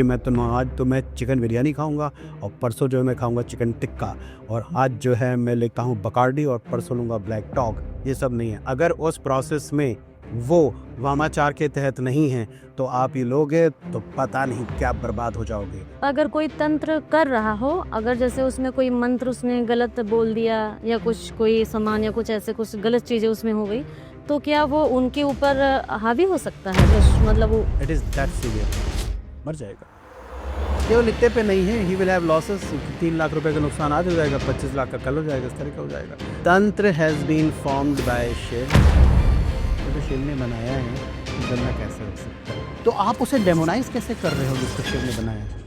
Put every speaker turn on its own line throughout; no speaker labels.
कि मैं तो आज तो मैं चिकन बिरयानी खाऊंगा और परसों जो है मैं खाऊंगा चिकन टिक्का, और आज जो है मैं लेता हूँ बकार्डी और परसों लूँगा ब्लैक टॉग। ये सब नहीं है। अगर उस प्रोसेस में वो वामाचार के तहत नहीं है तो आप ये लोगे तो पता नहीं क्या बर्बाद हो जाओगे।
अगर कोई तंत्र कर रहा हो, अगर जैसे उसमें कोई मंत्र उसने गलत बोल दिया या कुछ कोई सामान या कुछ ऐसे कुछ गलत चीज़ें उसमें हो गई, तो क्या वो उनके ऊपर हावी हो सकता है? मतलब वो
इट इज़ दैट सीवियर, मर जाएगा। केवल इतने पे नहीं है, he will have losses. 3 lakh रुपए का नुकसान आज हो जाएगा, 25 लाख का कल हो जाएगा, इस तरह का हो जाएगा। Tantra has been formed by Shiva. तो शिव ने बनाया है, गंदा कैसे हो सकता है? तो आप उसे डेमोनाइज कैसे कर रहे हो जिसको शिव ने बनाया है?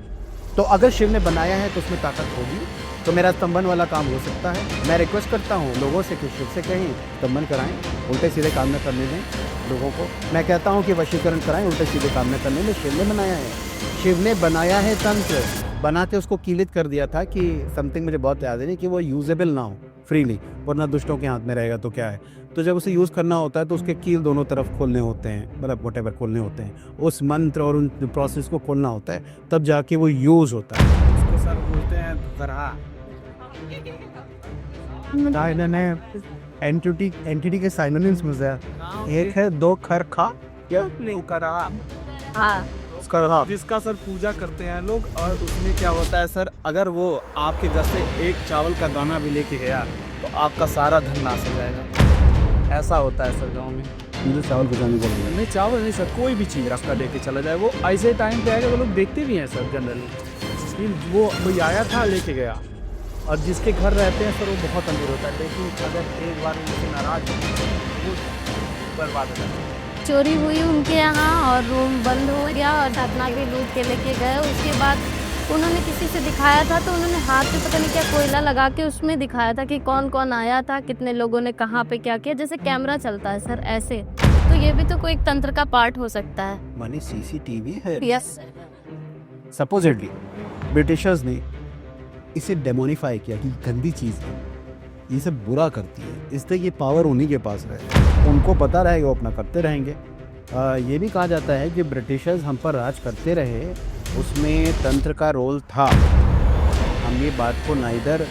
तो अगर शिव ने बनाया है तो उसमें ताकत होगी, तो मेरा स्तंभन वाला काम हो सकता है। मैं रिक्वेस्ट करता हूँ लोगों से कि शिव से कहें स्तंभन कराएं, उल्टे सीधे काम न करने दें लोगों को। मैं कहता हूँ कि वशीकरण कराएं, उल्टे सीधे काम न करने दें। शिव ने बनाया है, शिव ने बनाया है तंत्र। बनाते उसको कीलित कर दिया था कि समथिंग, मुझे बहुत याद है नहीं, कि वो यूजेबल ना हो फ्रीली, वरना दुष्टों के हाथ में रहेगा तो क्या है। तो जब उसे यूज़ करना होता है तो उसके कील दोनों तरफ खोलने होते हैं, मतलब वटेवर खोलने होते हैं, उस मंत्र और उन प्रोसेस को खोलना होता है, तब जाके वो यूज़ होता है। उसको सर बोलते हैं दरहा। एंटिटी के साइनोनिम्स में से एक है दो खर खा, क्या नहीं करा।
हाँ,
जिसका सर पूजा करते हैं लोग, और उसमें क्या होता है सर, अगर वो आपके घर से एक चावल का दाना भी लेके गया तो आपका सारा धन नाश हो जाएगा। ऐसा होता है सर गांव में।
मुझे चावल बचाने को नहीं।
नहीं चावल नहीं सर, कोई भी चीज़ रास्ता लेके चला जाए, वो ऐसे टाइम पे आएगा। वो लोग देखते भी हैं सर जनरली, वो कोई आया था लेके गया, और जिसके घर रहते हैं सर वो बहुत अमीर होता है, लेकिन अगर एक बार उनसे नाराज हो तो वो बर्बाद हो जाता है।
चोरी हुई उनके यहाँ और रूम बंद हो गया और घटना भी लूट के लेके गए। उसके बाद उन्होंने किसी से दिखाया था, तो उन्होंने हाथ में पता नहीं क्या कोयला लगा के उसमें दिखाया था कि कौन कौन आया था, कितने लोगों ने कहाँ पे क्या किया, जैसे कैमरा चलता है सर ऐसे। तो ये भी तो कोई एक तंत्र का पार्ट हो सकता है।
माने सीसीटीवी है।
यस।
सपोजिटली ब्रिटिशर्स ने इसे डेमोनिफाई किया कि गंदी चीज़ है, ये सब बुरा करती है, इसलिए ये पावर उन्हीं के पास रहे, उनको पता रहेगा, वो अपना करते रहेंगे। ये भी कहा जाता है कि ब्रिटिशर्स हम पर राज करते रहे, उसमें तंत्र का रोल था। हम ये बात को ना इधर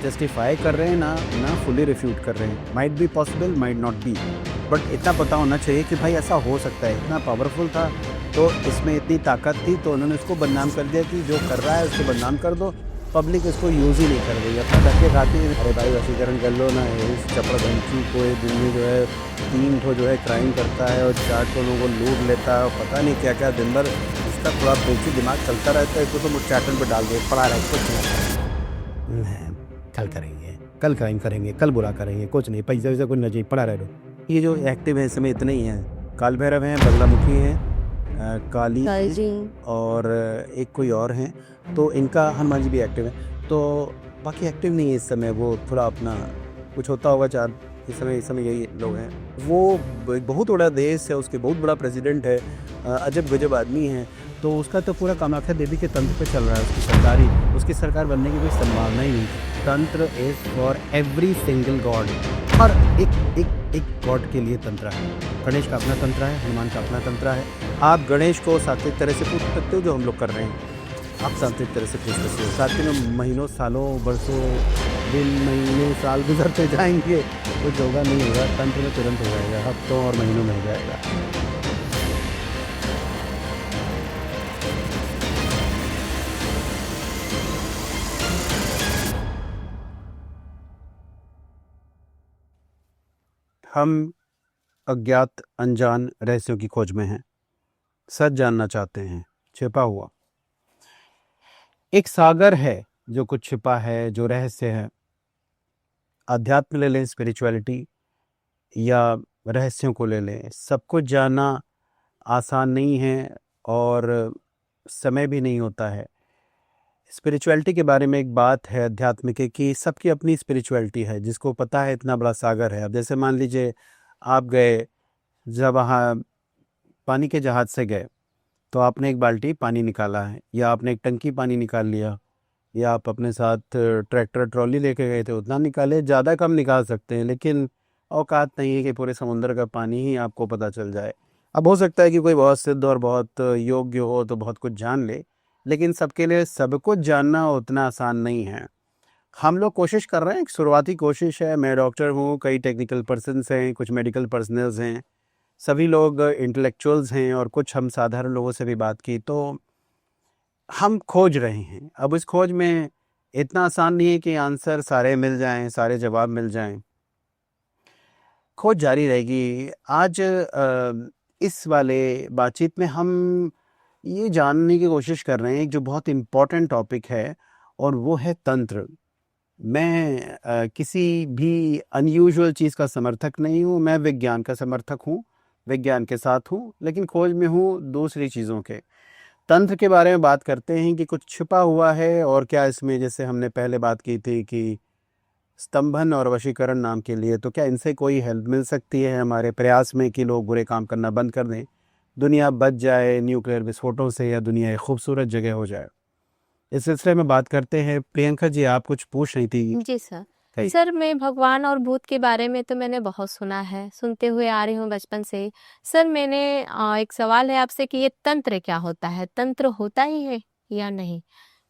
जस्टिफाई कर रहे हैं ना फुली रिफ्यूट कर रहे हैं। Might be possible, might not be, but इतना पता होना चाहिए कि भाई ऐसा हो सकता है। इतना पावरफुल था, तो इसमें इतनी ताकत थी, तो उन्होंने उसको बदनाम कर दिया कि जो कर रहा है उसको बदनाम कर दो, पब्लिक इसको यूज़ ही नहीं कर रही है, अपना धक्के खाती है। अरे भाई वशीकरण कर लो ना, इस चपड़ धमकी को दिन में जो है 3 ठो जो है क्राइम करता है और 4 ठो लोगों को लूट लेता है, और पता नहीं क्या क्या दिन भर इसका थोड़ा बेची दिमाग चलता रहता है। इसको तो मुचाटन पर डाल दे, पड़ा रहे कुछ नहीं, कल करेंगे, कल क्राइम करेंगे, कल बुरा करेंगे, कुछ नहीं, पैसा वैसा कुछ नहीं, पड़ा रहे। ये जो एक्टिव है इस समय इतने ही हैं, काल भैरव हैं, बगलामुखी हैं, काली
जी।
और एक कोई और हैं, तो इनका हनुमान जी भी एक्टिव है, तो बाकी एक्टिव नहीं है इस समय। वो थोड़ा अपना कुछ होता होगा चार, इस समय यही लोग हैं। वो बहुत बड़ा देश है, उसके बहुत बड़ा प्रेसिडेंट है, अजब गजब आदमी है, तो उसका तो पूरा कामाख्या देवी के तंत्र पे चल रहा है। उसकी सरकार बनने की कोई संभावना ही नहीं थी। तंत्र is for every single god, हर एक गॉड के लिए तंत्र है। गणेश का अपना तंत्र है, हनुमान का अपना तंत्र है। आप गणेश को सात्विक तरह से पूछ सकते हो, जो हम लोग कर रहे हैं, आप सात्विक तरह से पूछ सकते हो। सात्विक में महीनों सालों वर्षों दिन महीने साल गुजरते जाएंगे, कुछ होगा नहीं होगा। तंत्र में तुरंत हो जाएगा, हफ्तों और महीनों में हो जाएगा। हम अज्ञात अनजान रहस्यों की खोज में हैं, सच जानना चाहते हैं। छिपा हुआ एक सागर है जो कुछ छिपा है, जो रहस्य है। अध्यात्म ले लें, स्पिरिचुअलिटी, या रहस्यों को ले लें, सब कुछ जानना आसान नहीं है और समय भी नहीं होता है। स्पिरिचुअलिटी के बारे में एक बात है अध्यात्म के, कि सबकी अपनी स्पिरिचुअलिटी है, जिसको पता है इतना बड़ा सागर है। अब जैसे मान लीजिए आप गए, जब वहाँ पानी के जहाज़ से गए, तो आपने एक बाल्टी पानी निकाला है, या आपने एक टंकी पानी निकाल लिया, या आप अपने साथ ट्रैक्टर ट्रॉली लेके गए थे, उतना निकाले। ज़्यादा कम निकाल सकते हैं, लेकिन औकात नहीं है कि पूरे समुद्र का पानी ही आपको पता चल जाए। अब हो सकता है कि कोई बहुत सिद्ध और बहुत योग्य हो तो बहुत कुछ जान ले, लेकिन सबके लिए सब कुछ जानना उतना आसान नहीं है। हम लोग कोशिश कर रहे हैं, एक शुरुआती कोशिश है। मैं डॉक्टर हूँ, कई टेक्निकल पर्सन्स हैं, कुछ मेडिकल पर्सनल्स हैं, सभी लोग इंटेलेक्चुअल्स हैं, और कुछ हम साधारण लोगों से भी बात की, तो हम खोज रहे हैं। अब इस खोज में इतना आसान नहीं है कि आंसर सारे मिल जाएं, सारे जवाब मिल जाएं। खोज जारी रहेगी। आज इस वाले बातचीत में हम ये जानने की कोशिश कर रहे हैं एक जो बहुत इम्पोर्टेंट टॉपिक है, और वो है तंत्र। मैं किसी भी अनयूजुअल चीज़ का समर्थक नहीं हूँ, मैं विज्ञान का समर्थक हूँ, विज्ञान के साथ हूँ, लेकिन खोज में हूँ दूसरी चीज़ों के। तंत्र के बारे में बात करते हैं कि कुछ छिपा हुआ है, और क्या इसमें, जैसे हमने पहले बात की थी कि स्तंभन और वशीकरण नाम के लिए, तो क्या इनसे कोई हेल्प मिल सकती है हमारे प्रयास में कि लोग बुरे काम करना बंद कर दें, दुनिया बच जाए न्यूक्लियर विस्फोटों से, या दुनिया एक खूबसूरत जगह हो जाए। इस सिलसिले में बात करते हैं। प्रियंका जी, आप कुछ पूछ रही थी।
जी सर।
कही।
सर, मैं भगवान और भूत के बारे में तो मैंने बहुत सुना है, सुनते हुए आ रही हूँ बचपन से ही। सर, मैंने एक सवाल है आपसे कि ये तंत्र क्या होता है? तंत्र होता ही है या नहीं?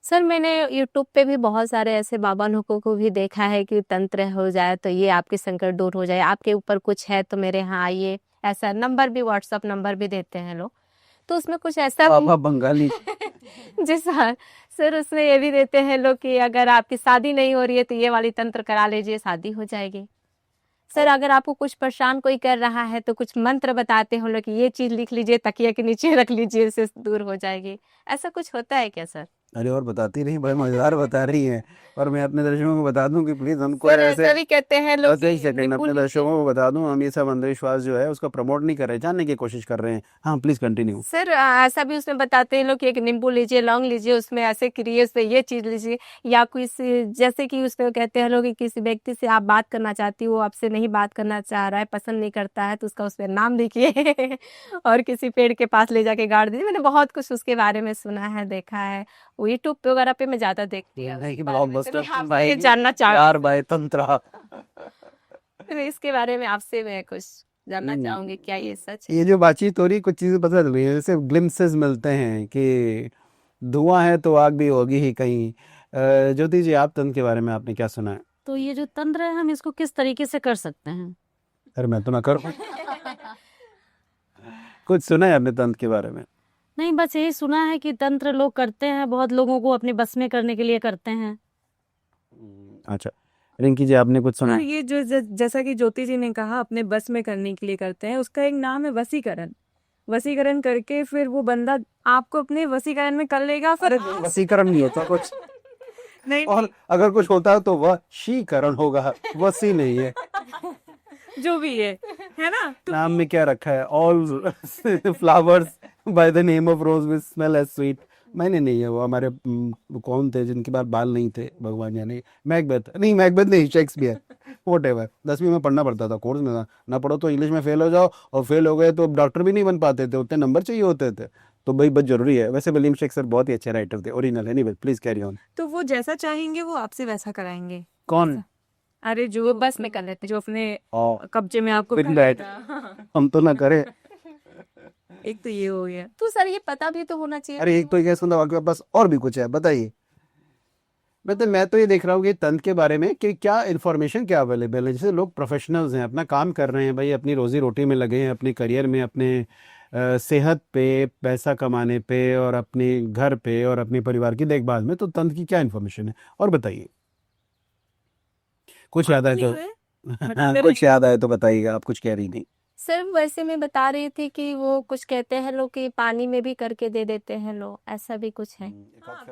सर, मैंने यूट्यूब पे भी बहुत सारे ऐसे बाबा लोगों को भी देखा है कि तंत्र हो जाए तो ये आपके संकट दूर हो जाए, आपके ऊपर कुछ है तो मेरे यहाँ आइए, ऐसा नंबर भी, व्हाट्सअप नंबर भी देते हैं लोग। तो उसमें कुछ ऐसा
बाबा बंगाली।
जी सर। सर, उसमें ये भी देते हैं लोग कि अगर आपकी शादी नहीं हो रही है तो ये वाली तंत्र करा लीजिए, शादी हो जाएगी। सर, अगर आपको कुछ परेशान कोई कर रहा है तो कुछ मंत्र बताते हो लोग कि ये चीज लिख लीजिए, तकिया के नीचे रख लीजिए, इससे दूर हो जाएगी। ऐसा कुछ होता है क्या सर?
अरे, और बताती नहीं, बड़े मजेदार बता रही हैं। और मैं अपने दर्शकों को बता दूं कि प्लीज हमको
सर,
ऐसे,
ऐसा भी कहते हैं लोग
बस एक
कि
सेकंड,
निपुण
अपने दर्शकों को बता दूं, हम ये सब अंधविश्वास जो है उसको प्रमोट नहीं कर रहे, जानने की कोशिश कर रहे हैं। हाँ, प्लीज कंटिन्यू।
सर, ऐसा भी उसमें बताते हैं लोग कि एक नींबू लीजिए, लौंग लीजिए, उसमें ऐसे करिए, उससे ये चीज लीजिए, या किसी, जैसे कि उसमें कहते हैं लोग कि किसी व्यक्ति से आप बात करना चाहती हो, आपसे नहीं बात करना चाह रहा है, पसंद नहीं करता है, तो उसका उसमें नाम लिखिए और किसी पेड़ के पास ले जाके गाड़ दीजिए। मैंने बहुत कुछ उसके बारे में सुना है, देखा है, वो यूट्यूब वगैरह पे मैं ज्यादा देखती हूँ।
नहीं,
उसके बारे में तो
ब्लॉकबस्टर
मैं आपसे
भाई,
जानना चाहती
यार भाई तंत्रा।
हूँ, इसके बारे में आपसे मैं कुछ जानना
नहीं,
चाहूंगी, क्या ये सच है?
ये जो बातचीत हो रही है, कुछ चीजें पता चल रही है, जैसे ग्लिम्पसेस मिलते हैं कि धुआं है तो आग भी होगी ही कहीं। ज्योति जी, आप तंत्र के बारे में आपने क्या सुना है?
तो ये जो तंत्र है, हम इसको किस तरीके से कर सकते हैं?
अरे, मैं तो ना करूँ। कुछ सुना है आपने तंत्र के बारे में?
नहीं, बस यही सुना है कि तंत्र लोग करते हैं, बहुत लोगों को अपने बस में करने के लिए करते हैं।
अच्छा, रिंकी जी, आपने कुछ सुना
हाँ,
है?
ये जो जैसा कि ज्योति जी ने कहा अपने बस में करने के लिए करते हैं, उसका एक नाम है वसीकरण। वसीकरण करके फिर वो बंदा आपको अपने वसीकरण में कर लेगा। फिर
वसीकरण नहीं होता कुछ,
नहीं,
और अगर कुछ होता है तो वह शीकरण होगा, वसी नहीं है।
जो भी है ना? तो
नाम में क्या रखा है? All flowers by the name of rose which smell as sweet. मैंने नहीं है, वो हमारे कौन थे जिनके पास बाल नहीं थे, भगवान जाने। मैकबेथ नहीं, शेक्सपियर, व्हाटएवर। 10वीं में पढ़ना पड़ता था, कोर्स में था ना, पढ़ो तो इंग्लिश में फेल हो जाओ, और फेल हो गए तो डॉक्टर भी नहीं बन पाते थे, उतने नंबर चाहिए होते थे, तो भाई बहुत जरूरी है। वैसे विलियम शेक्सपियर बहुत ही अच्छे राइटर थे, original. Anyway, please carry on.
तो वो जैसा चाहेंगे वो आपसे वैसा कराएंगे।
कौन?
अरे, जो बस में कर लेते, जो अपने कब्जे में आपको
With
कर
that.
लेगा।
हम तो ना करें।
एक तो ये हो गया।
तो सर, ये पता भी तो होना चाहिए।
अरे, एक तो ये सुना, आपके पास और भी कुछ है, बताइए। मैं तो ये देख रहा हूँ कि तंत्र के बारे में कि क्या इन्फॉर्मेशन क्या अवेलेबल है। जैसे लोग प्रोफेशनल्स हैं, अपना काम कर रहे हैं भाई, अपनी रोजी रोटी में लगे हैं, अपने करियर में, अपने सेहत पे, पैसा कमाने पे, और अपने घर पे, और अपने परिवार की देखभाल में, तो तंत्र की क्या इन्फॉर्मेशन है, और बताइए। कुछ याद आए तो कुछ याद आए तो बताइएगा। आप कुछ कह रही थी।
सर, वैसे मैं बता रही थी कि वो कुछ कहते हैं लोग कि पानी में भी करके दे देते हैं लोग, ऐसा भी कुछ है।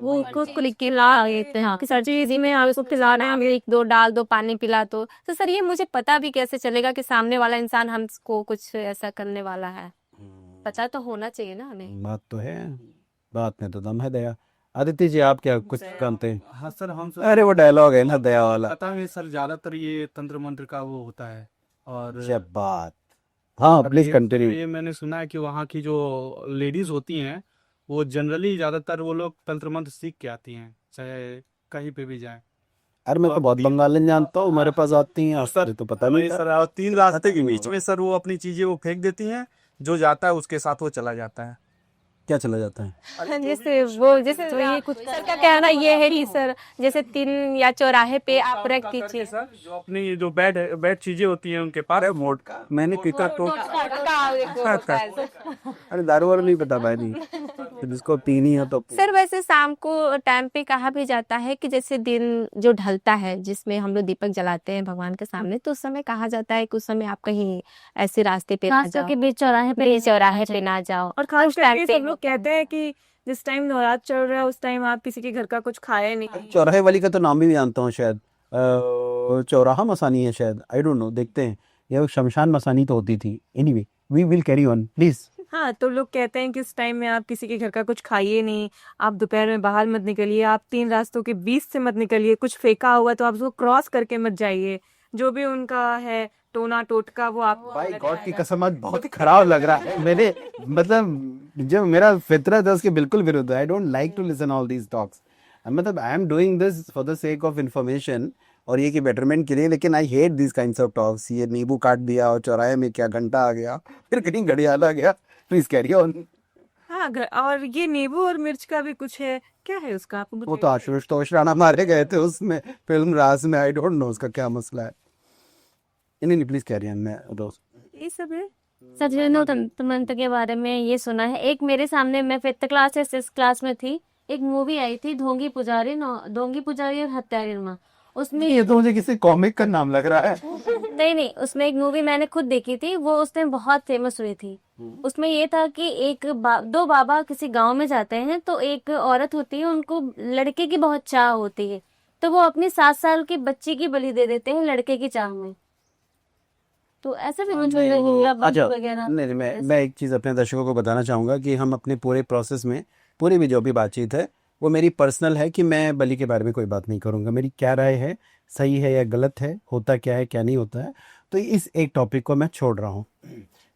वो उसको लिख के ला देते हैं कि सर जी में आप इसको खिलाना है, हमें
एक दो डाल दो, पानी पिला दो। तो सर, ये मुझे पता भी कैसे चलेगा कि सामने वाला इंसान हमको कुछ ऐसा करने वाला है? पता तो होना चाहिए ना हमें।
बात तो है, बात में तो दम है। दया, आदित्य जी, आप क्या कुछ जानते हैं?
हाँ सर, हम सर
अरे, वो डायलॉग है ना, दया वाला।
पता है सर, ज्यादातर ये तंत्र मंत्र का वो होता है। और
जब बात, हाँ, प्लीज कंटिन्यू।
ये मैंने सुना है कि वहाँ की जो लेडीज होती हैं वो जनरली ज्यादातर वो लोग तंत्र मंत्र सीख के आती हैं, चाहे कहीं पे भी जाएं।
अरे, मैं तो बहुत बंगाली जानता हूँ, मेरे पास आती हैं सर, तो पता नहीं
सर, और 3 रास्ते के बीच में सर वो अपनी चीजें वो फेंक देती हैं, जो जाता है उसके साथ वो चला जाता है।
क्या चला जाता है?
जैसे वो जैसे
तो ये कुछ
सर का कहना ये है कि सर जैसे 3 या चौराहे पे आप रख दीजिए
सर जो अपनी ये जो बैड चीजें होती हैं उनके पास
मोट का मैंने पीता तो
का
अरे दारू वारू नहीं पता भाई, नहीं तो जिसको पीनी है तो
सर वैसे शाम को टाइम पे कहा भी जाता है कि जैसे दिन जो ढलता है जिसमें हम लोग दीपक जलाते हैं भगवान के सामने, तो उस समय कहा जाता है कि उस समय आप कहीं ऐसे रास्ते पे ना
खास
जाओ,
करके बीच चौराहे पे
बीच चौराहे पे ना जाओ।
और खास
उस टाइम
करके
पे
सब लोग कहते हैं कि जिस टाइम नवरात्र चल रहा है उस टाइम आप किसी के घर का कुछ खाए नहीं।
चौराहे वाली का तो नाम भी जानता हूँ शायद, चौराहा मसानी है शायद, आई डोंट नो, देखते हैं। ये शमशान मसानी तो होती थी। Anyway we will carry on please.
हाँ, तो लोग कहते हैं कि उस टाइम में आप किसी के घर का कुछ खाइए नहीं, आप दोपहर में बाहर मत निकलिए, आप 3 रास्तों के बीच से मत निकलिए, कुछ फेंका हुआ तो आप उसको क्रॉस करके मत जाइए, जो भी उनका है टोना टोटका वो आप
भाई गॉड की कसम आज बहुत ही खराब लग रहा है। मेरे मतलब जो मेरा फितरत है उसके बिल्कुल विरुद्ध है। I don't like to listen all these talks. मतलब I am doing this for the sake of information और ये कि बेटरमेंट के लिए, लेकिन I hate this kinds of talks. ये नींबू काट दिया और चौराहे में क्या घंटा आ गया, फिर कहीं घड़ियाल आ गया। Please carry on.
हाँ और ये नींबू और मिर्च का भी कुछ है, क्या है उसका आपको
वो तो आशुतोष राणा मारे गए थे उसमें फिल्म राज में। आई डोंट नो उसका क्या मसला है। नहीं प्लीज कैरी ऑन। मैं दोस्त
ये सब है।
सर जिन्होंने तंत्र मंत्र के बारे में ये सुना है, एक मेरे सामने, मैं 5th क्लास या 6th क्लास में थी, एक मूवी आई थी ढोंगी पुजारी और हत्यारिन। उसमें
ये तो मुझे किसी कॉमिक का नाम लग रहा है।
नहीं, उसमें एक मूवी मैंने खुद देखी थी, वो उस टाइम बहुत फेमस हुई थी। उसमें ये था कि दो बाबा किसी गांव में जाते हैं, तो एक औरत होती है, उनको लड़के की बहुत चाह होती है, तो वो अपनी 7 साल की बच्ची की बलि दे देते हैं लड़के की चाह में। तो ऐसा भी मुझे
अच्छा
वगैरह।
नहीं मैं एक चीज़ अपने दर्शकों को बताना चाहूँगा कि हम अपने पूरे प्रोसेस में पूरी भी जो भी बातचीत है वो मेरी पर्सनल है कि मैं बलि के बारे में कोई बात नहीं करूँगा। मेरी क्या राय है, सही है या गलत है, होता क्या है क्या नहीं होता है, तो इस एक टॉपिक को मैं छोड़ रहा हूँ।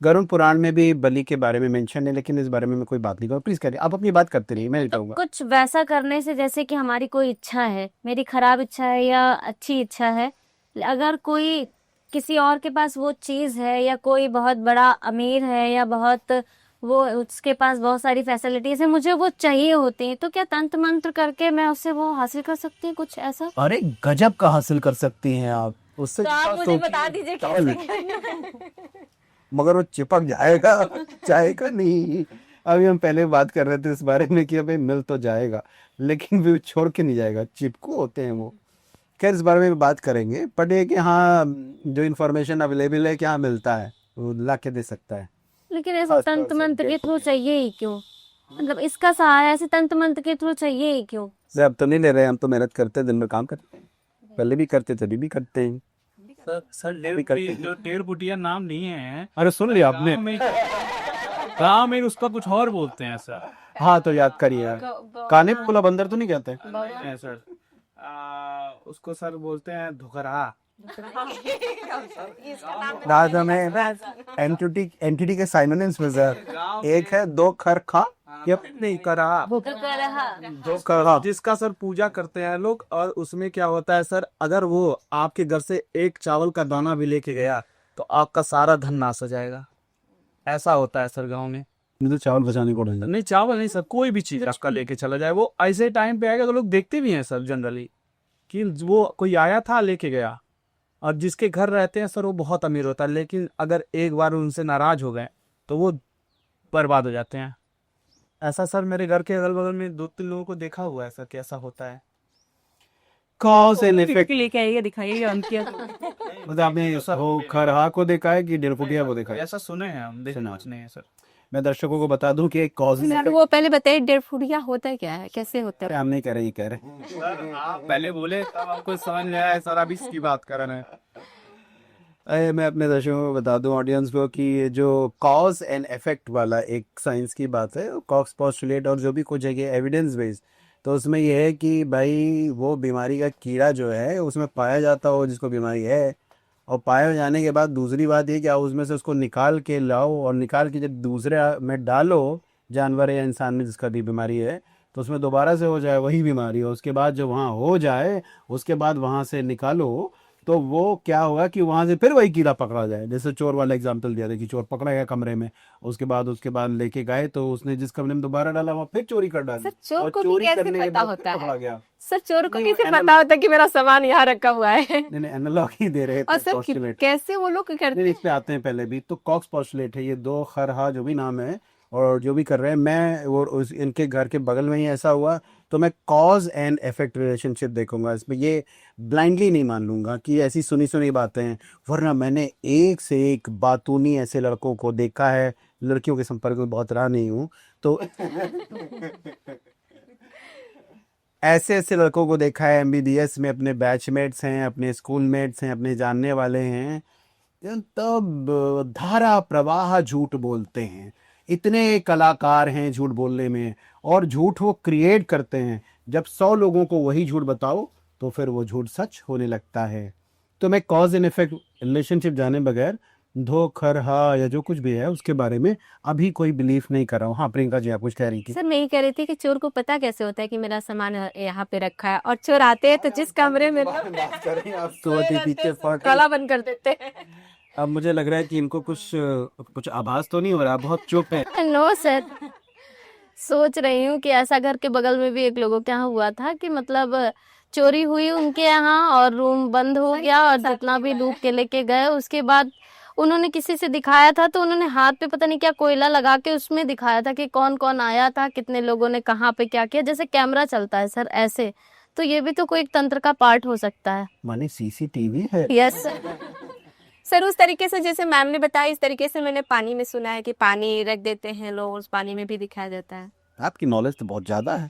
गरुड़ पुराण में भी बलि के बारे में मेंशन है, लेकिन इस बारे में मैं कोई बात नहीं करूँ। प्लीज़ करिए, आप अपनी बात करते रहिए, मैं
तो
कहूँगा।
कुछ वैसा करने से, जैसे कि हमारी कोई इच्छा है, मेरी खराब इच्छा है या अच्छी इच्छा है, अगर कोई किसी और के पास वो चीज है, या कोई बहुत बड़ा अमीर है, या बहुत वो उसके पास बहुत सारी फैसिलिटीज है, मुझे वो चाहिए होती है, तो क्या तंत्र मंत्र करके मैं उससे वो हासिल कर सकती हूँ कुछ ऐसा?
अरे गजब का हासिल कर सकती हैं आप उससे।
तो आप मुझे बता दीजिए कैसे।
मगर वो चिपक जाएगा नहीं। अभी हम पहले बात कर रहे थे इस बारे में कि अबे मिल तो जाएगा, लेकिन वो छोड़ के नहीं जाएगा, चिपकू होते हैं वो। खैर इस बारे में बात करेंगे, बट ये कि हाँ जो इन्फॉर्मेशन अवेलेबल है क्या मिलता है वो ला के दे सकता है।
लेकिन ऐसे तंत्र मंत्र के थ्रू चाहिए ही क्यों? मतलब इसका सहारा ऐसे तंत्र मंत्र के थ्रू चाहिए ही क्यों?
अब तो नहीं ले रहे, हम तो मेहनत करते हैं, दिन में काम करते हैं, पहले भी करते थे, अभी भी करते हैं।
जो टेढ़ पुटिया नाम नहीं है।
अरे सुन लिया आपने?
गाँव में उसका कुछ और बोलते हैं सर।
हाँ तो याद करिए, काने पुला बंदर तो नहीं कहते
है सर। उसको सर बोलते हैं धुकरा।
राज में एंटिटी के साइनोनिम्स में सर एक है दो खर खा, ये नहीं करा दो करा,
जिसका सर पूजा करते हैं लोग। और उसमें क्या होता है सर, अगर वो आपके घर से एक चावल का दाना भी लेके गया तो आपका सारा धन नाश हो जाएगा। ऐसा होता है सर गांव में।
तो चावल बचाने को ढूंढा।
नहीं चावल नहीं सर, कोई भी चीज आपका लेके चला जाए, वो ऐसे टाइम पे आएगा तो लोग देखते भी हैं सर जनरली कि वो कोई आया था लेके गया। और जिसके घर रहते हैं सर वो बहुत अमीर होता है, लेकिन अगर एक बार उनसे नाराज हो गए तो वो बर्बाद हो जाते हैं। ऐसा सर मेरे घर के अगल बगल में 2-3 लोगों को देखा हुआ है सर कि ऐसा होता है।
कॉज एंड इफेक्ट
लेके आइए, दिखाइए अंकिया।
मतलब आपने वो खरहा को देखा है कि डेढ़फुटिया को देखा है?
ऐसा सुने हैं हम, देखने हैं सर।
मैं दर्शकों को बता दूं कि कॉज एंड
सर वो पहले बताइए 1.5 फुटिया होता है क्या है, कैसे होता है?
हम नहीं कह रहे, ये कह रहे
सर आप पहले बोले तब आपको समझ में आया सर, अभी इसकी बात कर रहे हैं।
मैं अपने दर्शकों को बता दूं, ऑडियंस को, कि ये जो कॉज एंड इफेक्ट वाला एक साइंस की बात है, कॉक्स पोस्टुलेट और जो भी कुछ है एविडेंस बेस्ड, तो उसमें यह है कि भाई वो बीमारी का कीड़ा जो है उसमें पाया जाता हो जिसको बीमारी है, और पाए जाने के बाद दूसरी बात ये कि आप उसमें से उसको निकाल के लाओ और निकाल के जब दूसरे में डालो, जानवर या इंसान में जिसका भी बीमारी है, तो उसमें दोबारा से हो जाए वही बीमारी, और उसके बाद जब वहाँ हो जाए उसके बाद वहाँ से निकालो तो वो क्या होगा कि वहां से फिर वही कीड़ा पकड़ा जाए। जैसे चोर वाला एग्जांपल दिया था कि चोर पकड़ा गया कमरे में, उसके बाद लेके गए तो उसने जिस कमरे में दोबारा डाला वहां फिर चोरी कर डाली
सर चोर
और
को भी
चोरी
कैसे
करने के
पता
बाद
होता
फिर पकड़ा
है?
गया।
सर चोर को
नहीं,
कैसे
वो
पता होता है कि मेरा सामान यहाँ रखा हुआ है?
नहीं एनालॉग ही दे रहे
और
थे
सर
postulate।
कैसे वो लोग करते
नहीं, इस पे आते हैं पहले भी। तो कॉक्स पॉस्टुलेट है, ये दो खरहा जो भी नाम है और जो भी कर रहे हैं, मैं वो इनके घर के बगल में ही ऐसा हुआ तो मैं कॉज एंड इफेक्ट रिलेशनशिप देखूंगा इसमें। ये ब्लाइंडली नहीं मान लूंगा कि ऐसी सुनी सुनी बातें हैं, वरना मैंने एक से एक बातूनी ऐसे लड़कों को देखा है। लड़कियों के संपर्क में बहुत रहा नहीं हूँ तो ऐसे ऐसे लड़कों को देखा है एमबीबीएस में, अपने बैचमेट्स हैं, अपने स्कूलमेट्स हैं, अपने जानने वाले हैं, तब धारा प्रवाह झूठ बोलते हैं। इतने कलाकार हैं झूठ बोलने में, और झूठ वो क्रिएट करते हैं। जब 100 लोगों को वही झूठ बताओ तो फिर वो झूठ सच होने लगता है। तो मैं कॉज एंड इफेक्ट रिलेशनशिप जाने बगैर धोखरहा या जो कुछ भी है उसके बारे में अभी कोई बिलीफ नहीं कर रहा हूँ। हाँ प्रियंका जी, आप कुछ कह रही थी।
सर मैं ये कह रही थी कि चोर को पता कैसे होता है कि मेरा सामान यहाँ पे रखा है, और चोर आते हैं तो जिस कमरे में
बात कर रही हैं आप तो अति पीछे फट।
ताला बंद कर देते हैं।
अब मुझे लग रहा है कि इनको कुछ आभास तो नहीं हो रहा, बहुत चुप है।
नो सर, सोच रही हूँ कि ऐसा घर के बगल में भी एक लोगों के यहाँ हुआ था कि मतलब चोरी हुई उनके यहाँ और रूम बंद हो गया और जितना भी लूट के लेके गए, उसके बाद उन्होंने किसी से दिखाया था तो उन्होंने हाथ पे पता नहीं क्या कोयला लगा के उसमें दिखाया था कि कौन कौन आया था, कितने लोगों ने कहाँ पे क्या किया, जैसे कैमरा चलता है सर ऐसे। तो ये भी तो कोई एक तंत्र का पार्ट हो सकता है।
माने सीसीटीवी है।
यस
सर उस तरीके से जैसे मैम ने बताया, इस तरीके से मैंने पानी में सुना है कि पानी रख देते हैं लोग, उस पानी में भी दिखाया जाता है।
आपकी नॉलेज तो बहुत ज्यादा है।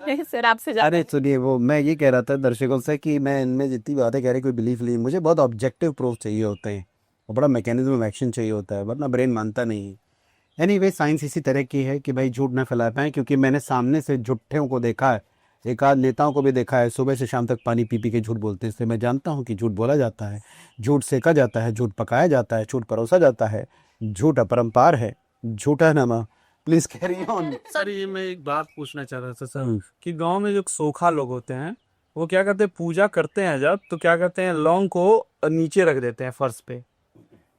नहीं सर, आपसे ज्यादा।
अरे सुनिए, वो मैं ये कह रहा था दर्शकों से कि मैं इनमें जितनी बातें कह रही कोई बिलीफ नहीं, मुझे बहुत ऑब्जेक्टिव प्रूफ चाहिए होते हैं और बड़ा मैकेनिज्म ऑफ एक्शन चाहिए होता है, वरना ब्रेन मानता नहीं है। एनीवे साइंस इसी तरह की है कि भाई झूठ ना फैला पाए, क्योंकि मैंने सामने से झूठों को देखा है, एक आध नेताओं को भी देखा है, सुबह से शाम तक पानी पी पी के झूठ बोलते हैं। इसलिए मैं जानता हूँ कि झूठ बोला जाता है, झूठ सेका जाता है, झूठ पकाया जाता है, झूठ परोसा जाता है, झूठ अपरंपार है, झूठा नमा। Please carry on.
सर ये मैं एक बात पूछना चाह रहा था सर, कि गांव में जो सोखा लोग होते हैं वो क्या करते हैं, पूजा करते हैं जब, तो क्या करते हैं, लौंग को नीचे रख देते हैं फर्श पे,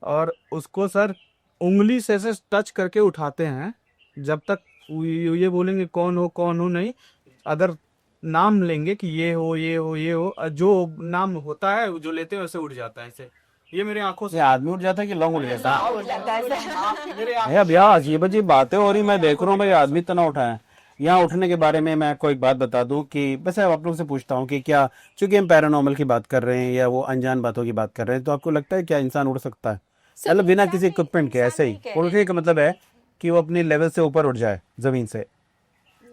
और उसको सर उंगली से ऐसे टच करके उठाते हैं, जब तक ये बोलेंगे कौन हो नहीं, अगर नाम लेंगे कि ये हो ये हो ये हो, जो नाम होता है जो लेते हैं वैसे उठ जाता है ऐसे। ये मेरे आंखों से
आदमी उठ जाता है कि लौंग उठ जाता है?
मेरे
भैया अजीब अजीब बातें हो रही, मैं देख रहा हूँ भाई आदमी तना उठा है। यहाँ उठने के बारे में मैं आपको एक बात बता दूं कि बस आप लोगों से पूछता हूँ कि क्या, चूंकि हम पैरानॉर्मल की बात कर रहे हैं या वो अनजान बातों की बात कर रहे हैं, तो आपको लगता है क्या इंसान उड़ सकता है? मतलब बिना किसी इक्विपमेंट के ऐसे ही उड़ने का मतलब है कि वो अपने लेवल से ऊपर उठ जाए जमीन से,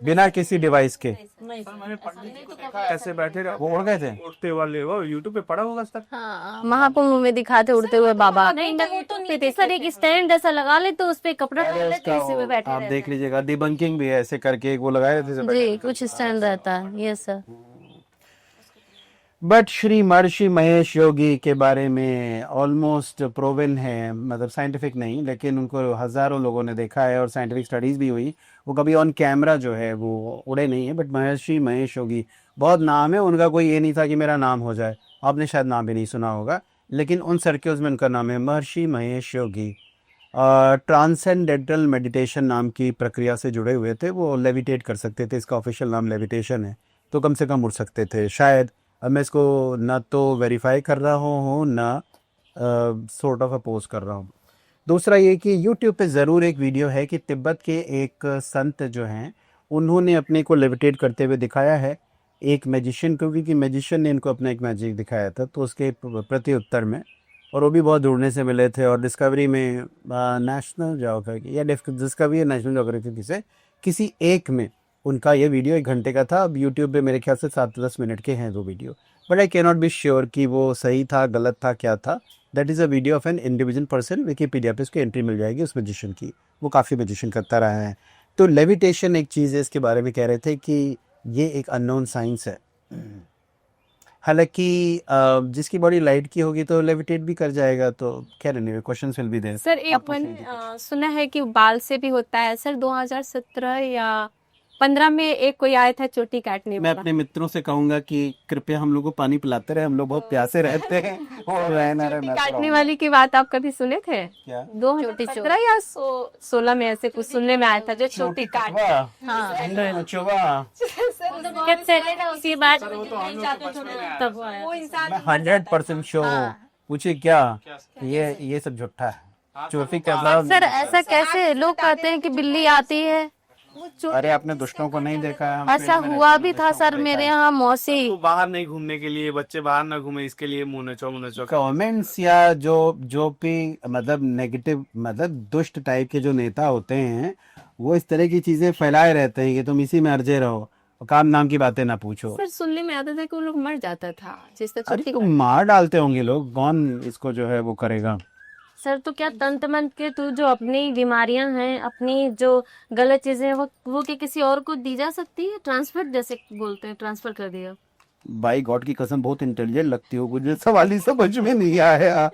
बिना किसी डिवाइस के।
मैंने पंडित जी को देखा ऐसे बैठे रहे,
वो उड़ गए थे?
उड़ते वाले, वो यूट्यूब पे पड़ा होगा सर।
हाँ, महाकुंभ में दिखाते उड़ते हुए बाबा।
नहीं वो तो नहीं सर, एक स्टैंड ऐसा लगा ले तो उस पे कपड़ा डाल ले तो इसी में बैठे
आप
रहते
देख लीजिएगा, डिबंकिंग भी है ऐसे करके, एक वो लगाए थे
जी, कुछ स्टैंड रहता है। Yes sir.
बट श्री महर्षि महेश योगी के बारे में ऑलमोस्ट प्रूवन है, मतलब साइंटिफिक नहीं, लेकिन उनको हजारों लोगों ने देखा है और साइंटिफिक स्टडीज भी हुई। वो कभी ऑन कैमरा जो है वो उड़े नहीं है, बट महर्षि महेश योगी बहुत नाम है उनका, कोई ये नहीं था कि मेरा नाम हो जाए। आपने शायद नाम भी नहीं सुना होगा, लेकिन उन सर्कल्स में उनका नाम है महर्षि महेश योगी। ट्रांसेंडेंटल मेडिटेशन नाम की प्रक्रिया से जुड़े हुए थे, वो लेविटेट कर सकते थे, इसका ऑफिशियल नाम लेविटेशन है, तो कम से कम उड़ सकते थे शायद। अब मैं इसको ना तो वेरीफाई कर रहा हूँ ना सॉर्ट ऑफ अपोज कर रहा हूँ। दूसरा ये कि यूट्यूब पे ज़रूर एक वीडियो है कि तिब्बत के एक संत जो हैं उन्होंने अपने को लेविटेट करते हुए दिखाया है एक मैजिशियन को, क्योंकि मैजिशियन ने इनको अपना एक मैजिक दिखाया था, तो उसके प्रति उत्तर में, और वो भी बहुत ढूंढने से मिले थे। और डिस्कवरी में नेशनल जोग्राफी या डिस्कवरी या नेशनल जोग्राफी से किसी एक में उनका ये वीडियो 1 घंटे का था। अब यूट्यूब पे मेरे ख्याल से 7-10 मिनट के हैं वो video, but I can not be sure कि वो सही था गलत था क्या था। That is a video of an individual person, Wikipedia पे उसकी एंट्री मिल जाएगी उस मैजिशियन की, वो काफ़ी मैजिशियन करता रहा है। तो लेविटेशन एक चीज़ है, इसके बारे में कह रहे थे कि ये एक अननोन साइंस है। हालांकि जिसकी बॉडी लाइट की होगी तो लेविटेट भी कर जाएगा, तो खैर नहीं, questions will be there.
Sir एक सुना है कि बाल से भी होता है सर, 2017 या 15 में एक कोई आया था चोटी काटने
मैं
वाला।
अपने मित्रों से कहूंगा कि कृपया हम लोग को पानी पिलाते रहे, हम लोग बहुत प्यासे रहते हैं और रहना
चोटी
रहना
काटने वाली की बात आप कभी सुने थे?
क्या
2015 या 16 में ऐसे कुछ सुनने में आया था जो चोटी काट।
हाँ चुबा
उसके बाद तब वो आया।
वो इंसान
100% श्योर हूँ। पूछिए क्या ये सब झूठा है। चोटी करना
सर ऐसा कैसे लोग कहते हैं कि बिल्ली आती है?
अरे आपने दुष्टों को नहीं देखा है? हम
ऐसा
फिल्म में
हुआ
रहते
भी
हैं,
था
दुष्टों
सर
को
मेरे
देखा है।
यहाँ मौसी
तो बाहर नहीं घूमने के लिए, बच्चे बाहर ना घूमे इसके लिए मुंह नचो
कमेंट्स या जो भी मतलब नेगेटिव मतलब दुष्ट टाइप के जो नेता होते हैं वो इस तरह की चीजें फैलाए रहते हैं कि तुम इसी में अर्जे रहो और काम नाम की बातें ना पूछो।
सर सुनने में आता था कि वो लोग मर जाता था जिस तरह
अरे
चोटी
तो मार डालते होंगे लोग, कौन इसको जो है वो करेगा।
सर तो क्या तंत्र मंत्र के थ्रू जो अपनी बीमारियां हैं, अपनी जो गलत चीजें हैं, वो क्या किसी और को दी जा सकती है? ट्रांसफर जैसे बोलते हैं, ट्रांसफर कर दिया।
बाई गॉड की कसम बहुत इंटेलिजेंट लगती हो, मुझे सवाल ही समझ में नहीं आया।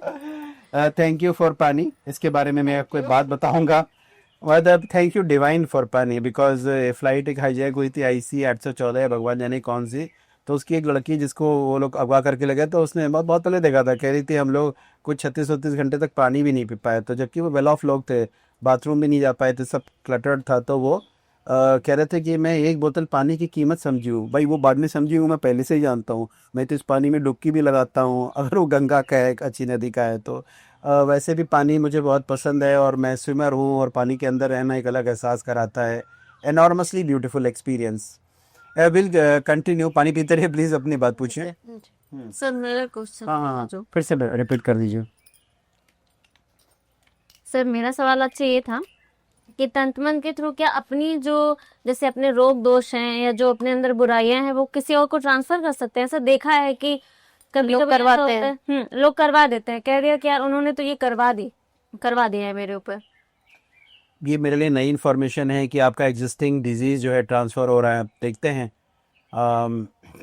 थैंक यू फॉर पानी, इसके बारे में मैं आपको एक बात बताऊंगा। मतलब थैंक यू डिवाइन फॉर पानी, बिकॉज फ्लाइट एक हाईजैक हुई थी IC 814 भगवान जाने कौन सी, तो उसकी एक लड़की जिसको वो लोग अगवा करके लगे तो उसने बहुत पहले देखा था, कह रही थी हम लोग कुछ 36-38 घंटे तक पानी भी नहीं पी पाए, तो जबकि वो वेल ऑफ लोग थे, बाथरूम भी नहीं जा पाए थे, सब क्लटर्ड था, तो वो कह रहे थे कि मैं एक बोतल पानी की कीमत समझी हूँ। भाई वो बाद में समझी हूँ, मैं पहले से ही जानता हूँ, मैं तो इस पानी में डुबकी भी लगाता हूँ अगर वो गंगा का है, एक अच्छी नदी का है तो। वैसे भी पानी मुझे बहुत पसंद है और मैं स्विमर हूँ और पानी के अंदर रहना एक अलग एहसास कराता है। Enormously beautiful experience. Will continue, पानी पीते रहिए प्लीज़, अपनी बात पूछिए।
सर मेरा क्वेश्चन
हाँ फिर से रिपीट कर दीजिए।
सर मेरा सवाल आपसे ये था कि तंत्र मंत्र के थ्रू क्या अपनी जो जैसे अपने रोग दोष हैं या जो अपने अंदर बुराइयां हैं वो किसी और को ट्रांसफर कर सकते हैं? ऐसा देखा है कि कभी
लोग
कभी
करवाते
ऐसा होता है, लोग करवा देते हैं, कह दिया कि यार उन्होंने तो ये करवा दिया है मेरे ऊपर।
ये मेरे लिए नई इन्फॉर्मेशन है कि आपका एग्जिस्टिंग डिजीज़ जो है ट्रांसफ़र हो रहा है। देखते हैं,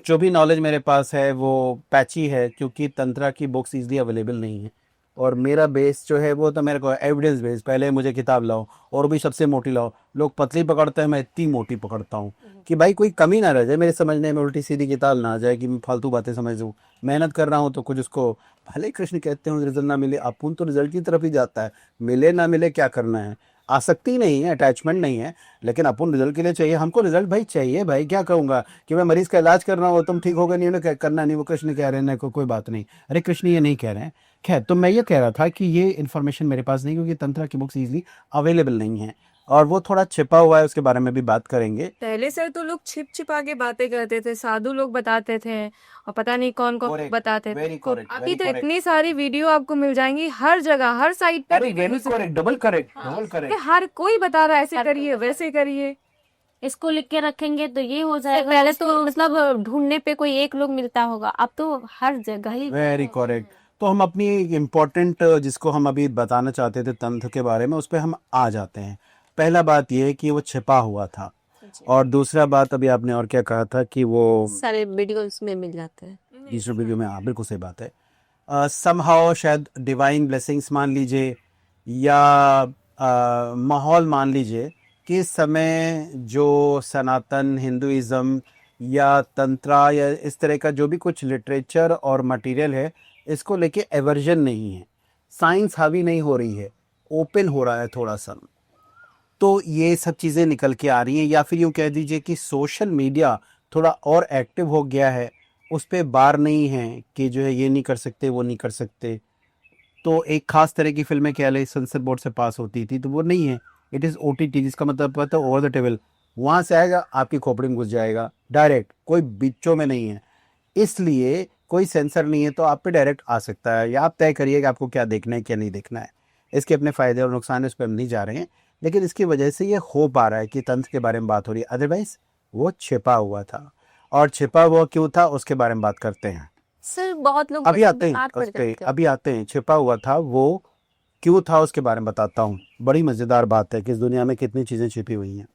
जो भी नॉलेज मेरे पास है वो पैची है क्योंकि तंत्रा की बुक्स ईजिली अवेलेबल नहीं है और मेरा बेस जो है वो तो मेरे को एविडेंस बेस, पहले मुझे किताब लाओ और भी सबसे मोटी लाओ। लोग पतली पकड़ते हैं, मैं इतनी मोटी पकड़ता हूँ कि भाई कोई कमी ना रह जाए मेरे समझने में, उल्टी सीधी किताब ना आ जाए कि मैं फालतू बातें समझ लूँ। मेहनत कर रहा हूँ तो कुछ उसको भले कृष्ण कहते हैं रिजल्ट ना मिले, अपुन तो रिजल्ट की तरफ ही जाता है, मिले ना मिले क्या करना है, आसक्ति नहीं है, अटैचमेंट नहीं है, लेकिन अपन रिजल्ट के लिए चाहिए, हमको रिजल्ट भाई चाहिए। भाई क्या कहूँगा कि मैं मरीज का इलाज कर रहा हूँ, तुम ठीक होगा नहीं उन्हें करना नहीं, वो कृष्ण कह रहे हैं कोई बात नहीं। अरे कृष्ण ये नहीं कह रहे हैं। खैर, तो मैं ये कह रहा था कि ये इन्फॉर्मेशन मेरे पास नहीं क्योंकि तंत्रा की बुक्स ईजिली अवेलेबल नहीं है और वो थोड़ा छिपा हुआ है, उसके बारे में भी बात करेंगे।
पहले सर तो लोग छिप छिपा के बातें करते थे, साधु लोग बताते थे और पता नहीं कौन कौन
Correct,
बताते
very
थे।
correct,
अभी
very
तो
correct.
इतनी सारी वीडियो आपको मिल जाएंगी हर जगह, हर साइट पे
अरे very correct, double correct, double
कि
करेक्ट।
हर कोई बता रहा है ऐसे करिए वैसे करिए।
इसको लिख के रखेंगे तो ये हो जाएगा।
पहले तो मतलब ढूंढने पे कोई एक लोग मिलता होगा, अब तो हर जगह ही।
Very correct. तो हम अपनी इम्पोर्टेंट जिसको हम अभी बताना चाहते थे तंत्र के बारे में, उस पर हम आ जाते हैं। पहला बात ये कि वो छिपा हुआ था और दूसरा बात अभी आपने और क्या कहा था कि वो
सारे वीडियो इसमें मिल जाते हैं।
तीसरे वीडियो में, हाँ बिल्कुल सही बात है। समहाउ शायद डिवाइन ब्लेसिंग्स मान लीजिए या माहौल मान लीजिए कि इस समय जो सनातन हिंदुइज्म या तंत्रा या इस तरह का जो भी कुछ लिटरेचर और मटेरियल है, इसको लेके एवर्जन नहीं है, साइंस हावी नहीं हो रही है, ओपन हो रहा है थोड़ा सा, तो ये सब चीज़ें निकल के आ रही हैं। या फिर यूँ कह दीजिए कि सोशल मीडिया थोड़ा और एक्टिव हो गया है, उस पर बार नहीं है कि जो है ये नहीं कर सकते वो नहीं कर सकते। तो एक ख़ास तरह की फिल्में क्या ले सेंसर बोर्ड से पास होती थी, तो वो नहीं है, इट इज़ OTT, जिसका मतलब पता है ओवर द टेबल, वहाँ से आएगा आपकी खोपड़ी में घुस जाएगा डायरेक्ट, कोई बीचों में नहीं है, इसलिए कोई सेंसर नहीं है, तो आप पे डायरेक्ट आ सकता है। या आप तय करिए कि आपको क्या देखना है क्या नहीं देखना है। इसके अपने फ़ायदे और नुकसान है, उस पर हम नहीं जा रहे हैं, लेकिन इसकी वजह से ये हो पा रहा है कि तंत्र के बारे में बात हो रही है। अदरवाइज वो छिपा हुआ था, और छिपा हुआ क्यों था उसके बारे में बात करते हैं।
सर बहुत लोग
अभी आते हैं
बीमार पड़
उस पे,
जाते हैं।
अभी आते हैं। छिपा हुआ था वो क्यों था उसके बारे में बताता हूँ। बड़ी मज़ेदार बात है कि इस दुनिया में कितनी चीज़ें छिपी हुई हैं।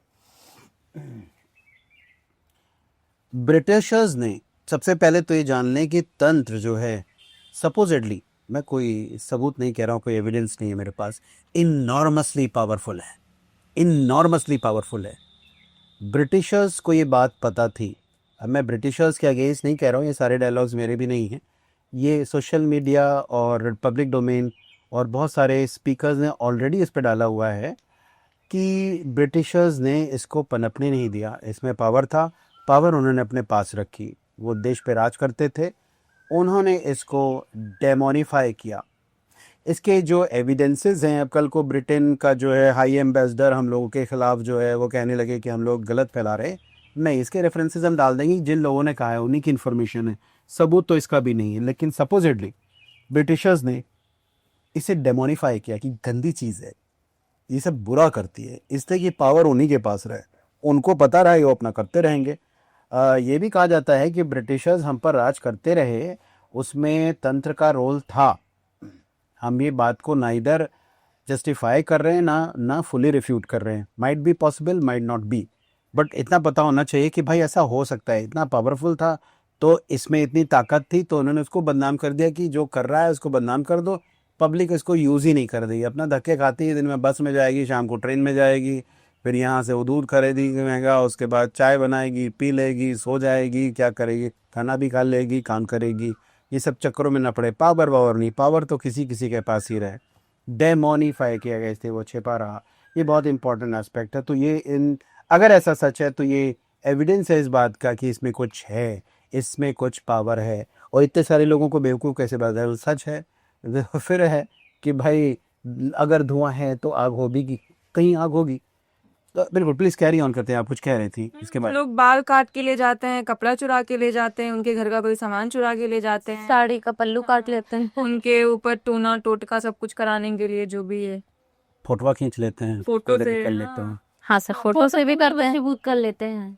ब्रिटिशर्स ने सबसे पहले तो ये जान लें कि तंत्र जो है सपोजिटली, मैं कोई सबूत नहीं कह रहा हूँ, कोई एविडेंस नहीं है मेरे पास, इनॉर्मसली पावरफुल है, इनॉर्मसली पावरफुल है। ब्रिटिशर्स को ये बात पता थी। अब मैं ब्रिटिशर्स के अगेंस्ट नहीं कह रहा हूँ, ये सारे डायलॉग्स मेरे भी नहीं हैं, ये सोशल मीडिया और पब्लिक डोमेन और बहुत सारे स्पीकर्स ने ऑलरेडी इस पे डाला हुआ है कि ब्रिटिशर्स ने इसको पनपने नहीं दिया। इसमें पावर था, पावर उन्होंने अपने पास रखी, वो देश पे राज करते थे, उन्होंने इसको डेमोनिफाई किया। इसके जो एविडेंसेस हैं, अब कल को ब्रिटेन का जो है हाई एम्बेसडर हम लोगों के ख़िलाफ़ जो है वो कहने लगे कि हम लोग गलत फैला रहे हैं, नहीं, इसके रेफरेंसेस हम डाल देंगे, जिन लोगों ने कहा है उन्हीं की इन्फॉर्मेशन है, सबूत तो इसका भी नहीं है। लेकिन सपोजिटली ब्रिटिशर्स ने इसे डेमोनिफाई किया कि गंदी चीज़ है, ये सब बुरा करती है, इसलिए ये पावर उन्हीं के पास रहे, उनको पता रहे, वो अपना करते रहेंगे। ये भी कहा जाता है कि ब्रिटिशर्स हम पर राज करते रहे, उसमें तंत्र का रोल था। हम ये बात को ना इधर जस्टिफाई कर रहे हैं ना फुली रिफ्यूट कर रहे हैं, might be possible, might not be, but इतना पता होना चाहिए कि भाई ऐसा हो सकता है। इतना पावरफुल था तो इसमें इतनी ताकत थी, तो उन्होंने उसको बदनाम कर दिया कि जो कर रहा है उसको बदनाम कर दो, पब्लिक इसको यूज़ ही नहीं कर रही, अपना धक्के खाती है, दिन में बस में जाएगी, शाम को ट्रेन में जाएगी, फिर यहाँ से वो दूध खरीदेगी महंगा, उसके बाद चाय बनाएगी, पी लेगी, सो जाएगी, क्या करेगी, खाना भी खा लेगी, काम करेगी, ये सब चक्करों में न पड़े। पावर नहीं, पावर तो किसी किसी के पास ही रहे। डेमोनीफाई किया गया, इसलिए वो छिपा रहा, ये बहुत इंपॉर्टेंट एस्पेक्ट है। तो ये अगर ऐसा सच है तो ये एविडेंस है इस बात का कि इसमें कुछ है, इसमें कुछ पावर है, और इतने सारे लोगों को बेवकूफ़ कैसे बता, सच है। फिर है कि भाई अगर धुआं है तो आग होगी, कहीं आग होगी। तो बिल्कुल, प्लीज कैरी ऑन करते हैं, आप कुछ कह रही थी इसके बाद।
लोग बाल काट के ले जाते हैं, कपड़ा चुरा के ले जाते हैं, उनके घर का कोई सामान चुरा के ले जाते हैं,
साड़ी का पल्लू काट लेते हैं।
उनके ऊपर टूना टोटका सब कुछ कराने के लिए जो भी है,
फोटोवा खींच लेते हैं,
फोटो
कलर
से,
कर लेते हैं।
हाँ सर, फोटो से भी करते हैं।
सबूत कर लेते हैं,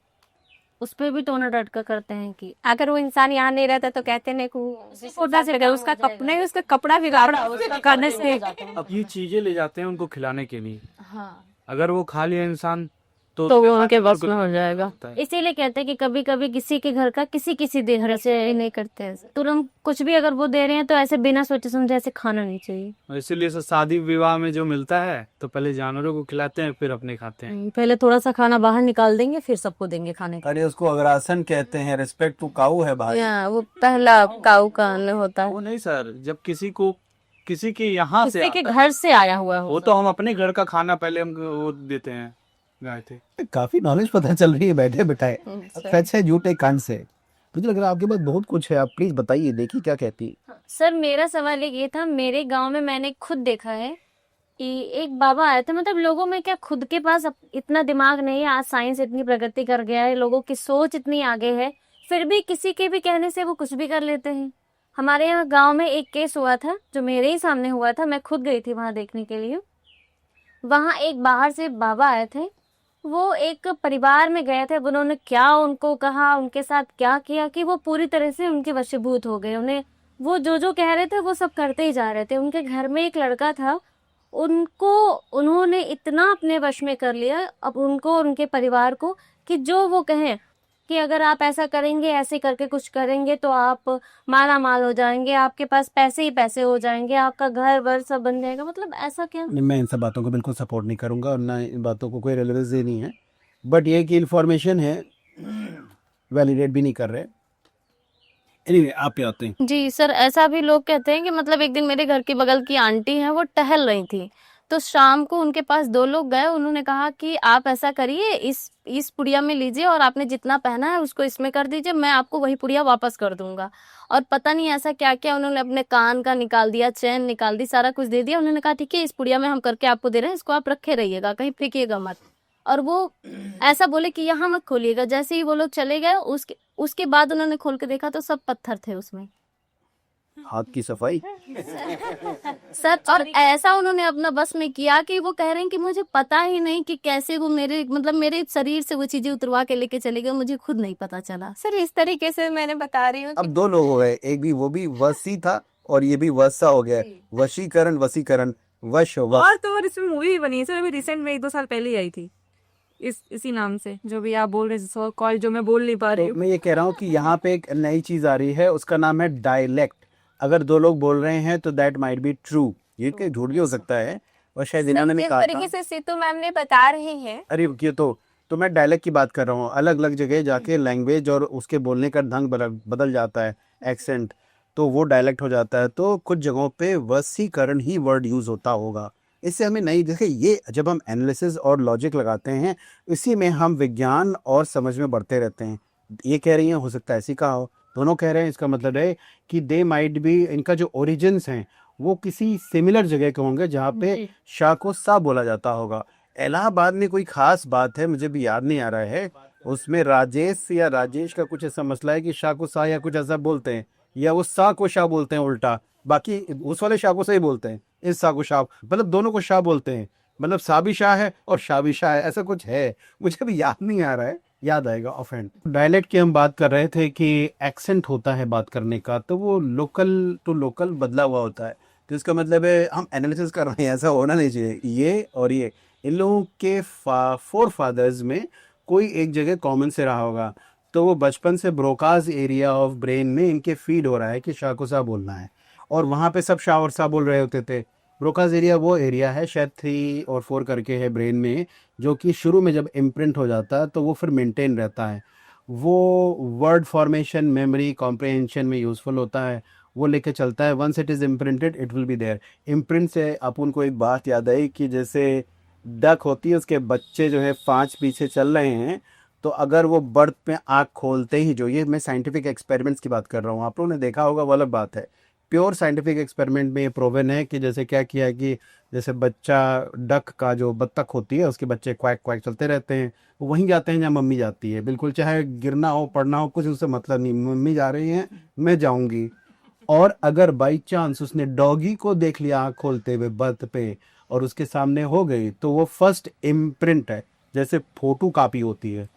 उस पर भी टोना टटका करते हैं कि अगर वो इंसान यहाँ नहीं रहता तो कहते नहीं कि फोटा से उसका कपड़ा ही, उसका कपड़ा बिगाड़ा करने से।
अब ये चीजें ले जाते हैं उनको खिलाने के लिए,
हाँ,
अगर वो खा लिया इंसान
तो वो उनके बस में हो जाएगा।
इसीलिए कहते हैं कि कभी कभी किसी के घर का किसी देर से नहीं करते हैं, तुरंत कुछ भी अगर वो दे रहे हैं तो ऐसे बिना सोचे समझे ऐसे खाना नहीं चाहिए।
इसीलिए शादी विवाह में जो मिलता है तो पहले जानवरों को खिलाते हैं, फिर अपने खाते हैं।
पहले थोड़ा सा खाना बाहर निकाल देंगे, फिर सबको देंगे खाने का।
अरे उसको अग्रासन कहते हैं, रिस्पेक्ट टू काऊ है भाई।
वो पहला काऊ का अन्न होता है।
वो नहीं सर, जब किसी के यहाँ से
किसी के घर से आया हुआ हो,
वो तो हम अपने घर का खाना पहले हम वो देते हैं, गाय थे।
काफी नॉलेज पता चल रही है बैठे बिठाए, सच है झूठ है कान से। मुझे लग रहा है आपके पास बहुत कुछ है, आप प्लीज बताइए, देखिए क्या कहती है।
सर मेरा सवाल ये था, मेरे गांव में मैंने खुद देखा है कि एक बाबा आए थे, मतलब लोगों में क्या खुद के पास इतना दिमाग नहीं है, आज साइंस इतनी प्रगति कर गया है, लोगों की सोच इतनी आगे है, फिर भी किसी के भी कहने से वो कुछ भी कर लेते हैं। हमारे यहाँ गांव में एक केस हुआ था जो मेरे ही सामने हुआ था, मैं खुद गई थी वहां देखने के लिए। वहां एक बाहर से बाबा आए थे, वो एक परिवार में गए थे, उन्होंने क्या उनको कहा, उनके साथ क्या किया कि वो पूरी तरह से उनके वशीभूत हो गए। उन्हें वो जो कह रहे थे वो सब करते ही जा रहे थे। उनके घर में एक लड़का था, उन्होंने इतना अपने वश में कर लिया अब उनको और उनके परिवार को कि जो वो कहें कि अगर आप ऐसा करेंगे, ऐसे करके कुछ करेंगे तो आप माला माल हो जाएंगे, आपके पास पैसे ही पैसे हो जाएंगे, आपका घर वर सब बन जाएगा। मतलब ऐसा क्या?
मैं इन सब बातों को बिल्कुल सपोर्ट नहीं करूंगा और ना इन बातों को कोई रेलेवेंस नहीं है, बट ये कि इन्फॉर्मेशन है, वैलिडेट भी नहीं कर रहे। एनीवे, आप क्या आते हैं?
जी सर, ऐसा भी लोग कहते हैं कि मतलब एक दिन मेरे घर की बगल की आंटी हैं, वो टहल रही थी, तो शाम को उनके पास 2 लोग गए, उन्होंने कहा कि आप ऐसा करिए, इस पुड़िया में लीजिए और आपने जितना पहना है उसको इसमें कर दीजिए, मैं आपको वही पुड़िया वापस कर दूंगा। और पता नहीं ऐसा क्या क्या उन्होंने अपने कान का निकाल दिया, चैन निकाल दी, सारा कुछ दे दिया। उन्होंने कहा ठीक है, इस पुड़िया में हम करके आपको दे रहे हैं, इसको आप रखे रहिएगा, कहीं फेंकिएगा मत। और वो ऐसा बोले कि यहाँ मत खोलिएगा। जैसे ही वो लोग चले गए, उसके बाद उन्होंने खोल के देखा तो सब पत्थर थे उसमें।
हाथ की सफाई।
सर, और ऐसा उन्होंने अपना बस में किया कि वो कह रहे हैं कि मुझे पता ही नहीं कि कैसे वो मेरे शरीर से वो चीजें उतरवा के लेके चले गए, मुझे खुद नहीं पता चला।
सर इस तरीके से मैंने बता रही हूँ।
अब 2 लोग हो गए, एक भी वो भी वसी था और ये भी वसा हो गया, वशीकरण वश
और तो और इसमें मूवी भी बनी है सर, अभी रिसेंट में 1-2 साल पहले ही आई थी इसी नाम से, जो भी आप बोल रहे हैं कॉल, जो मैं बोल नहीं पा रही
तो
हूँ।
मैं ये कह रहा हूँ कि यहाँ पे एक नई चीज आ रही है, उसका नाम है डायलेक्ट। अगर 2 लोग बोल रहे हैं तो दैट माइट बी ट्रू, ये कि झूठ भी हो सकता है, और शायद इन्होंने भी कहा
तरीके से सीतू मैम ने बता रही हैं।
अरे ये तो तो मैं डायलेक्ट की बात कर रहा हूँ, अलग अलग जगह जाके लैंग्वेज और उसके बोलने का ढंग बदल जाता है, एक्सेंट, तो वो डायलेक्ट हो जाता है। तो कुछ जगहों पे वसीकरण ही वर्ड यूज़ होता होगा। इससे हमें नहीं, देखिए ये जब हम एनालिसिस और लॉजिक लगाते हैं, इसी में हम विज्ञान और समझ में बढ़ते रहते हैं। ये कह रही हैं, हो सकता है ऐसी कहा हो, दोनों कह रहे हैं, इसका मतलब है कि दे माइट बी, इनका जो ओरिजिन्स हैं वो किसी सिमिलर जगह के होंगे जहाँ पे
जी।
शाह को सा बोला जाता होगा। इलाहाबाद में कोई खास बात है, मुझे भी याद नहीं आ रहा है, उसमें राजेश या राजेश का कुछ ऐसा मसला है कि शाह को सा या कुछ ऐसा बोलते हैं, या वो सा को शाह बोलते हैं उल्टा, बाकी उस वाले शाह को सही बोलते हैं, इस शाह को शाह, मतलब दोनों को शाह बोलते हैं, मतलब सा भी शाह है और शाह भी शाह है, ऐसा कुछ है, मुझे भी याद नहीं आ रहा है, याद आएगा ऑफेंड। डायलेक्ट की हम बात कर रहे थे कि एक्सेंट होता है बात करने का, तो वो लोकल टू लोकल बदला हुआ होता है। तो इसका मतलब है हम एनालिसिस कर रहे हैं, ऐसा होना नहीं चाहिए। ये और ये, इन लोगों के फोर फादर्स में कोई एक जगह कॉमन से रहा होगा, तो वो बचपन से ब्रोकाज एरिया ऑफ ब्रेन में इनके फीड हो रहा है कि शाह को शाह बोलना है, और वहाँ पे सब शाह और शाह बोल रहे होते थे। ब्रोकाज एरिया वो एरिया है, शायद 3 और 4 करके है ब्रेन में, जो कि शुरू में जब इम्प्रिंट हो जाता है तो वो फिर मेंटेन रहता है। वो वर्ड फॉर्मेशन, मेमोरी, कॉम्प्रहेंशन में यूज़फुल होता है, वो लेके चलता है। Once it is imprinted it will be there. Imprint से अपन को एक बात याद आई कि जैसे डक होती है, उसके बच्चे जो है 5 पीछे चल रहे हैं, तो अगर वो बर्थ में आँख खोलते ही, जो ये मैं साइंटिफिक एक्सपेरिमेंट्स की बात कर रहा हूँ, आप लोगों ने देखा होगा, वो अलग बात है। प्योर साइंटिफिक एक्सपेरिमेंट में ये प्रोवन है कि जैसे क्या किया है कि जैसे बच्चा, डक का जो बत्तख होती है उसके बच्चे क्वैक क्वैक चलते रहते हैं, वो वहीं जाते हैं जहाँ मम्मी जाती है, बिल्कुल चाहे गिरना हो पड़ना हो कुछ उससे मतलब नहीं, मम्मी जा रही हैं मैं जाऊंगी। और अगर बाई चांस उसने डॉगी को देख लिया आँख खोलते हुए बर्थ पे और उसके सामने हो गई, तो वो फर्स्ट इम्प्रिंट है, जैसे फोटो कापी होती है।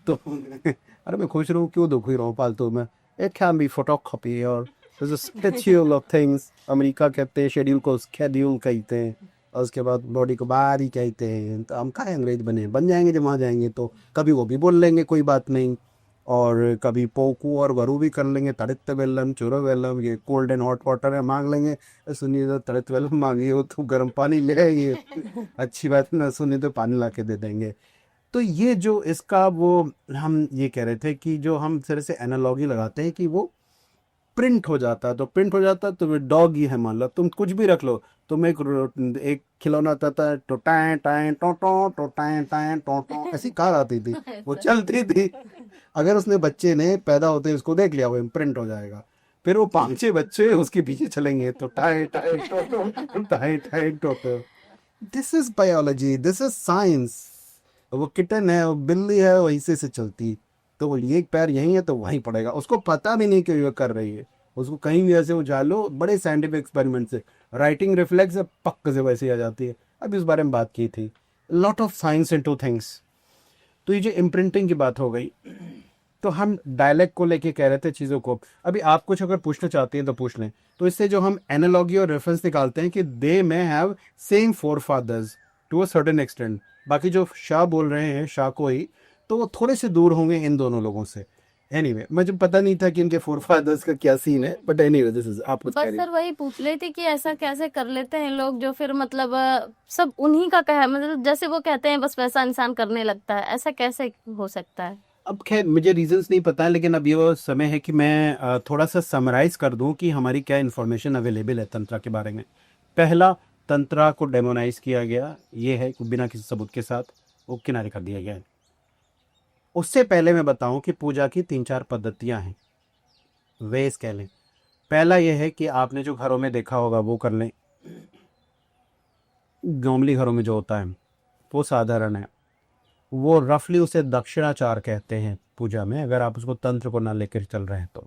तो अरे मैं खुश रहूँ क्यों दुखी रहूँ फालतू में, it can be photo copy. और स्केड्यूल ऑफ थिंग्स, अमेरिका कहते हैं शेड्यूल को स्केड्यूल कहते हैं, और उसके बाद बॉडी को बारी कहते हैं। तो हम कहाँ अंग्रेज बन जाएंगे जब वहाँ जाएंगे, तो कभी वो भी बोल लेंगे कोई बात नहीं, और कभी पोकू और वरू भी कर लेंगे, तड़ित वेलम चुरो वेलम, ये कोल्ड एंड हॉट वाटर है मांग लेंगे, सुनिए तो तड़ित वेलम मांगी हो तो गर्म पानी ले आइए, अच्छी बात ना, सुनिए तो पानी ला के दे देंगे। तो ये जो इसका वो हम ये कह रहे थे कि जो हम तरह से एनालॉजी लगाते हैं कि वो प्रिंट हो जाता है, तो प्रिंट हो जाता है, तो डॉग ही है, मान लो तुम कुछ भी रख लो, तुम एक खिलौना आता था, टो टाए टाए टो टो टो टाए टाए टो टो, ऐसी कार आती थी, वो चलती थी। अगर उसने बच्चे ने पैदा होते उसको देख लिया, वो इम्प्रिंट हो जाएगा, फिर वो 5-6 बच्चे उसके पीछे चलेंगे, तो टाए टाए टो टो टाए टाए टो टो। This is biology, this is science. वो किटन है, वो बिल्ली है, वहीं से चलती, तो वो एक पैर यहीं है तो वहीं पड़ेगा, उसको पता भी नहीं कि वो कर रही है, उसको कहीं भी ऐसे उछाल लो, बड़े साइंटिफिक एक्सपेरिमेंट से राइटिंग रिफ्लेक्स है पक्क से वैसे ही आ जाती है। अभी इस बारे में बात की थी, lot of science into things. तो ये जो इम्प्रिंटिंग की बात हो गई, तो हम डायलेक्ट को लेके कह रहे थे चीज़ों को। अभी आप कुछ अगर पूछना चाहते हैं तो पूछ लें। तो इससे जो हम एनालॉजी और रेफरेंस निकालते हैं कि they may have same forefathers to a certain extent. बाकी जो शाह बोल रहे हैं शाह को ही, तो वो थोड़े से दूर होंगे इन दोनों लोगों से। एनीवे मुझे पता नहीं था कि इनके फोर फादर्स का क्या सीन है, बट एनीवे दिस इज आप कुछ कह
बस
रही
सर वही पूछ रही थी कि ऐसा कैसे कर लेते हैं लोग, जो फिर मतलब सब उन्हीं का कहा, मतलब जैसे वो कहते हैं बस वैसा इंसान करने लगता है, ऐसा कैसे हो सकता है?
अब खैर मुझे रीजंस नहीं पता है, लेकिन अब ये वो समय है कि मैं थोड़ा सा समराइज कर दूं कि हमारी क्या इन्फॉर्मेशन अवेलेबल है तंत्रा के बारे में। पहला, तंत्रा को डेमोनाइज किया गया, ये है कि बिना किसी सबूत के साथ वो किनारे कर दिया गया है। उससे पहले मैं बताऊं कि पूजा की 3-4 पद्धतियां हैं, वेज कह लें। पहला यह है कि आपने जो घरों में देखा होगा वो कर लें, नॉर्मली घरों में जो होता है वो साधारण है, वो रफली उसे दक्षिणाचार कहते हैं पूजा में, अगर आप उसको तंत्र को ना लेकर चल रहे हैं तो।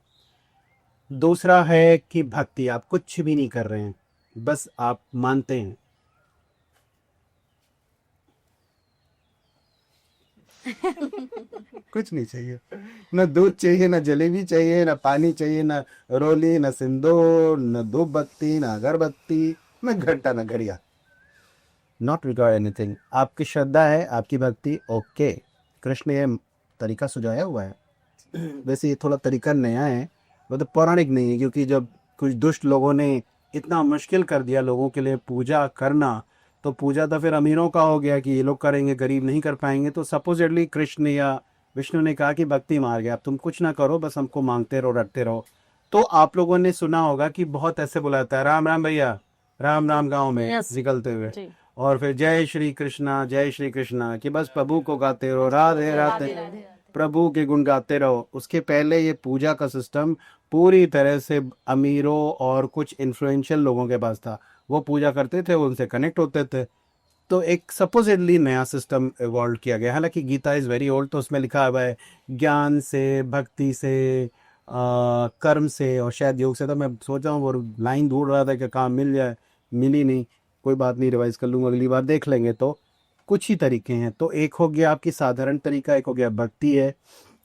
दूसरा है कि भक्ति, आप कुछ भी नहीं कर रहे हैं, बस आप मानते हैं। कुछ नहीं चाहिए, ना दूध चाहिए, ना जलेबी चाहिए, ना पानी चाहिए, ना रोली, ना सिंदूर, ना धूप बत्ती, ना अगरबत्ती, ना घंटा, ना घड़िया, नॉट रिक्वायर एनीथिंग। आपकी श्रद्धा है, आपकी भक्ति, ओके। कृष्ण ये तरीका सुझाया हुआ है, वैसे ये थोड़ा तरीका नया है, मतलब पौराणिक नहीं है, क्योंकि जब कुछ दुष्ट लोगों ने इतना मुश्किल कर दिया लोगों के लिए पूजा करना, तो पूजा तो फिर अमीरों का हो गया कि ये लोग करेंगे, गरीब नहीं कर पाएंगे। तो सपोजिटली कृष्ण या विष्णु ने कहा कि भक्ति मार गया, अब तुम कुछ ना करो, बस हमको मांगते रहो, रटते रहो। तो आप लोगों ने सुना होगा कि बहुत ऐसे बुलाता है, राम राम भैया, राम राम गांव में
Yes.
निकलते हुए,
जी।
और फिर जय श्री कृष्णा, कि बस प्रभु को गाते रहो, राधे राधे, प्रभु के गुण गाते रहो। उसके पहले ये पूजा का सिस्टम पूरी तरह से अमीरों और कुछ इन्फ्लुएंशियल लोगों के पास था। वो पूजा करते थे, वो उनसे कनेक्ट होते थे। तो एक सपोजिटली नया सिस्टम इवॉल्व किया गया। हालांकि गीता इज़ वेरी ओल्ड, तो उसमें लिखा हुआ है ज्ञान से, भक्ति से, कर्म से और शायद योग से। तो मैं सोच रहा हूँ, वो लाइन ढूंढ रहा था कि काम मिल जाए, मिली नहीं। कोई बात नहीं, रिवाइज कर लूँगा, अगली बार देख लेंगे। तो कुछ ही तरीके हैं। तो एक हो गया आपकी साधारण तरीका, एक हो गया भक्ति है,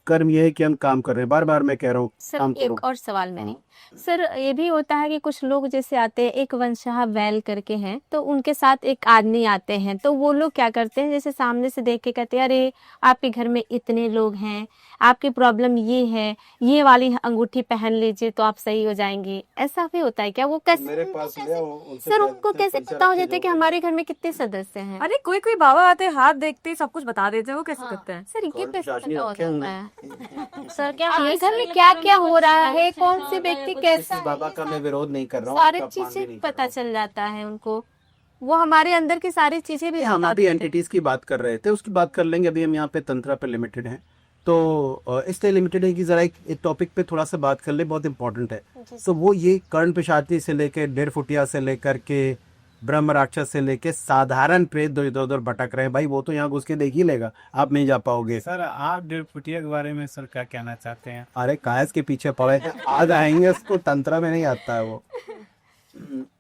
कर्म ये है कि हम काम कर रहे हैं। बार बार मैं कह रहा हूँ
सर
काम करो।
एक और सवाल मैंने सर ये भी होता है कि कुछ लोग जैसे आते हैं, एक वंशा वैल करके हैं, तो उनके साथ एक आदमी आते हैं, तो वो लोग क्या करते हैं, जैसे सामने से देख के कहते हैं अरे आपके घर में इतने लोग हैं, आपकी प्रॉब्लम ये है, ये वाली अंगूठी पहन लीजिए तो आप सही हो जाएंगे। ऐसा भी होता है क्या? वो कैसे
मेरे पास ले आओ, उनसे
सर
कह
उनको
देते हैं,
कैसे
पैसे
पता हो
रख के
जाता है कि
जाओ।
हमारे घर में कितने सदस्य हैं?
अरे कोई कोई बाबा आते हैं, हाथ देखते ही सब कुछ बता देते हैं, वो कैसे करते हैं?
सर ये
कौन
कैसे
शासनी
पता हो
रखे होंगे?
जाता है? सर क्या ये घर में क्या क्या हो रहा है, कौन सी व्यक्ति कैसा
किसी बाबा का मैं विरोध नहीं कर रहा हूँ,
सारी
आपका अपमान भी नहीं
चीजें
कर
पता
रहा हूँ।
चल जाता है उनको, वो हमारे अंदर की सारी चीजें भी
हम
बता
अभी
देते हैं।
एंटिटीज की बात कर रहे थे, उसकी बात कर लेंगे। अभी हम यहाँ पे तंत्रा पे लिमिटेड हैं, तो इसलिए लिमिटेड है कि जरा एक टॉपिक पे थोड़ा सा बात कर ले, बहुत इंपॉर्टेंट है। तो वो ये कर्ण पिशाची से लेके 1.5 फुटिया से लेकर के ब्रह्म राक्षस से लेके साधारण प्रेत जो इधर उधर भटक रहे हैं, भाई वो तो यहाँ घुस के देख ही लेगा, आप नहीं जा पाओगे।
सर आप 1.5 फुटिया के बारे में सर क्या कहना चाहते हैं?
अरे कायस के पीछे पड़े हैं, आज आएंगे, उसको तंत्रा में नहीं आता है वो,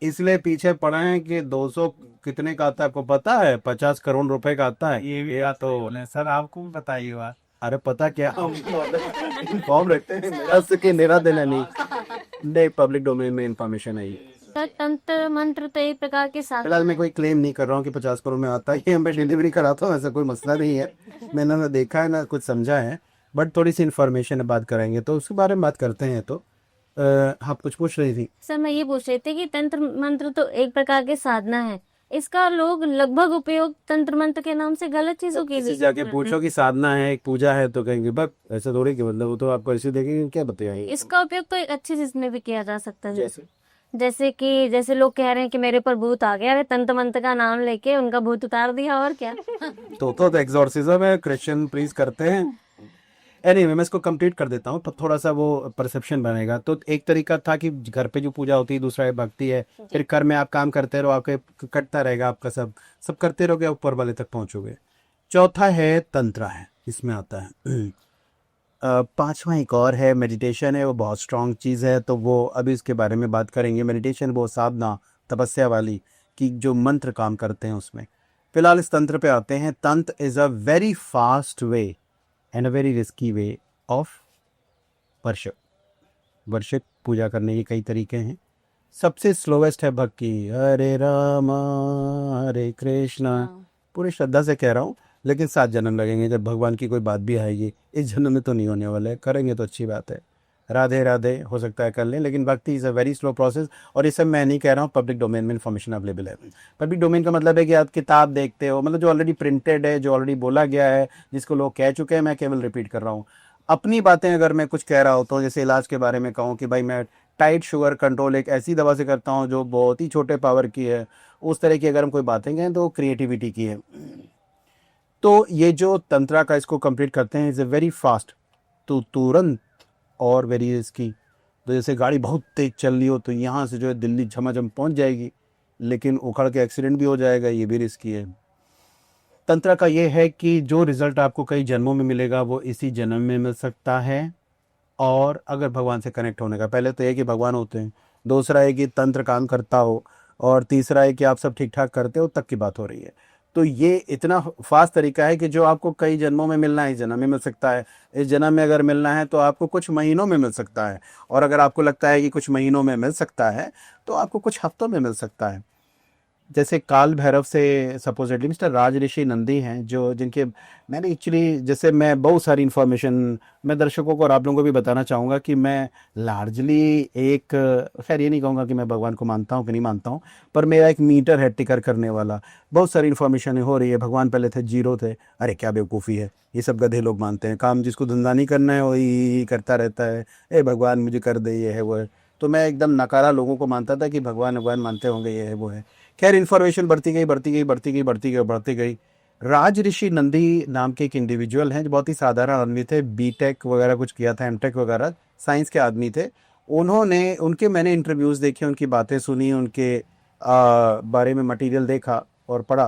इसलिए पीछे पड़े हैं कि 200 कितने का आता है आपको पता है? 50 करोड़ रुपए का आता है।
ये भी बात तो बोले सर, आपको भी बताइए बात।
अरे पता क्या, हम इन्फॉर्म रखते हैं, मेरा से के मेरा देना नहीं, पब्लिक डोमेन में इंफॉर्मेशन है ये।
सर तंत्र मंत्र तो एक प्रकार के साथ
फिलहाल मैं कोई क्लेम नहीं कर रहा हूँ कि 50 करोड़ में आता है, ये मैं डिलीवरी कराता हूँ, ऐसा कोई मसला नहीं है। मैंने ना देखा है ना कुछ समझा है, बट थोड़ी सी इन्फॉर्मेशन बात करेंगे तो उसके बारे में बात करते हैं। तो आप कुछ पूछ रही थी?
सर मैं ये पूछ रही थी कि तंत्र मंत्र तो एक प्रकार की साधना है, इसका लोग लगभग उपयोग तंत्र मंत्र के नाम से गलत चीजों के
किसी
लिए
जाके पूछो कि साधना है, एक पूजा है, तो कहेंगे बस ऐसा थोड़ी कि मतलब वो तो आपको ऐसे देखेंगे, क्या बताइए
इसका उपयोग तो एक अच्छी चीज में भी किया जा सकता है।
जैसे
जैसे लोग कह रहे हैं कि मेरे पर भूत आ गया, अरे तंत्र मंत्र का नाम लेके उनका भूत उतार दिया, और क्या।
तो एग्जॉर्सिज्म है, क्रिश्चियन प्रीच करते हैं। एनीवे मैं इसको कंप्लीट कर देता हूँ, पर थोड़ा सा वो परसेप्शन बनेगा। तो एक तरीका था कि घर पे जो पूजा होती है, दूसरा है भक्ति है, फिर कर में आप काम करते रहो, आपके कटता रहेगा आपका, सब करते रहोगे, ऊपर वाले तक पहुंचोगे। चौथा है तंत्रा है, इसमें आता है। पांचवा एक और है मेडिटेशन है, वो बहुत स्ट्रांग चीज़ है, तो वो अभी उसके बारे में बात करेंगे। मेडिटेशन वो साधना तपस्या वाली कि जो मंत्र काम करते हैं उसमें। फिलहाल इस तंत्र पे आते हैं। तंत्र is a very fast way and a very risky way of worship पूजा करने के कई तरीके हैं। सबसे स्लोवेस्ट है भक्ति, हरे राम हरे कृष्णा। पूरी श्रद्धा से कह रहा हूँ, लेकिन 7 जन्म लगेंगे जब भगवान की कोई बात भी आएगी। इस जन्म में तो नहीं होने वाला है, करेंगे तो अच्छी बात है। राधे राधे हो सकता है कर लें, लेकिन भक्ति is a very slow process. और ये सब मैं नहीं कह रहा हूँ, पब्लिक डोमेन में इन्फॉर्मेशन अवेलेबल है। पब्लिक डोमेन का मतलब है कि आप किताब देखते हो, मतलब जो ऑलरेडी प्रिंटेड है, जो ऑलरेडी बोला गया है, जिसको लोग कह चुके हैं, मैं केवल रिपीट कर रहा हूँ अपनी बातें। अगर मैं कुछ कह रहा होता हूँ, जैसे इलाज के बारे में कहूँ कि भाई मैं टाइट शुगर कंट्रोल एक ऐसी दवा से करता हूँ जो बहुत ही छोटे पावर की है, उस तरह की अगर हम कोई बातें कहें तो क्रिएटिविटी की है। तो ये जो तंत्रा का इसको कंप्लीट करते हैं, इज़ ए वेरी फास्ट, तो तुरंत, और वेरी रिस्की। तो जैसे गाड़ी बहुत तेज चल रही हो तो यहाँ से जो है दिल्ली झमाझम पहुँच जाएगी, लेकिन उखड़ के एक्सीडेंट भी हो जाएगा, ये भी रिस्की है। तंत्रा का ये है कि जो रिजल्ट आपको कई जन्मों में मिलेगा वो इसी जन्म में मिल सकता है। और अगर भगवान से कनेक्ट होने का, पहले तो ये कि भगवान होते हैं, दूसरा है कि तंत्र काम करता हो, और तीसरा है कि आप सब ठीक ठाक करते हो, तक की बात हो रही है। तो ये इतना फास्ट तरीका है कि जो आपको कई जन्मों में मिलना है इस जन्म में मिल सकता है। इस जन्म में अगर मिलना है तो आपको कुछ महीनों में मिल सकता है, और अगर आपको लगता है कि कुछ महीनों में मिल सकता है तो आपको कुछ हफ्तों में मिल सकता है। जैसे काल भैरव से सपोजिटली मिस्टर राज ऋषि नंदी हैं, जो जिनके मैंने एक्चुअली, जैसे मैं बहुत सारी इन्फॉर्मेशन मैं दर्शकों को और आप लोगों को भी बताना चाहूँगा कि मैं लार्जली एक, खैर ये नहीं कहूँगा कि मैं भगवान को मानता हूँ कि नहीं मानता हूँ, पर मेरा एक मीटर है टिकर करने वाला। बहुत सारी इन्फॉर्मेशन हो रही है, भगवान पहले थे, जीरो थे, अरे क्या बेवकूफ़ी है, ये सब गधे लोग मानते हैं, काम जिसको धंधा नहीं करना है वही करता रहता है, ए भगवान मुझे कर दे, ये है वो है। तो मैं एकदम नकारा लोगों को मानता था कि भगवान भगवान मानते होंगे, ये है वो है। खैर इन्फॉर्मेशन बढ़ती गई बढ़ती गई बढ़ती गई बढ़ती गई बढ़ती गई। राज ऋषि नंदी नाम के एक इंडिविजुअल हैं जो बहुत ही साधारण आदमी थे, बीटेक वगैरह कुछ किया था, एमटेक वगैरह, साइंस के आदमी थे। उनके मैंने इंटरव्यूज़ देखे, उनकी बातें सुनी, उनके बारे में मटेरियल देखा और पढ़ा,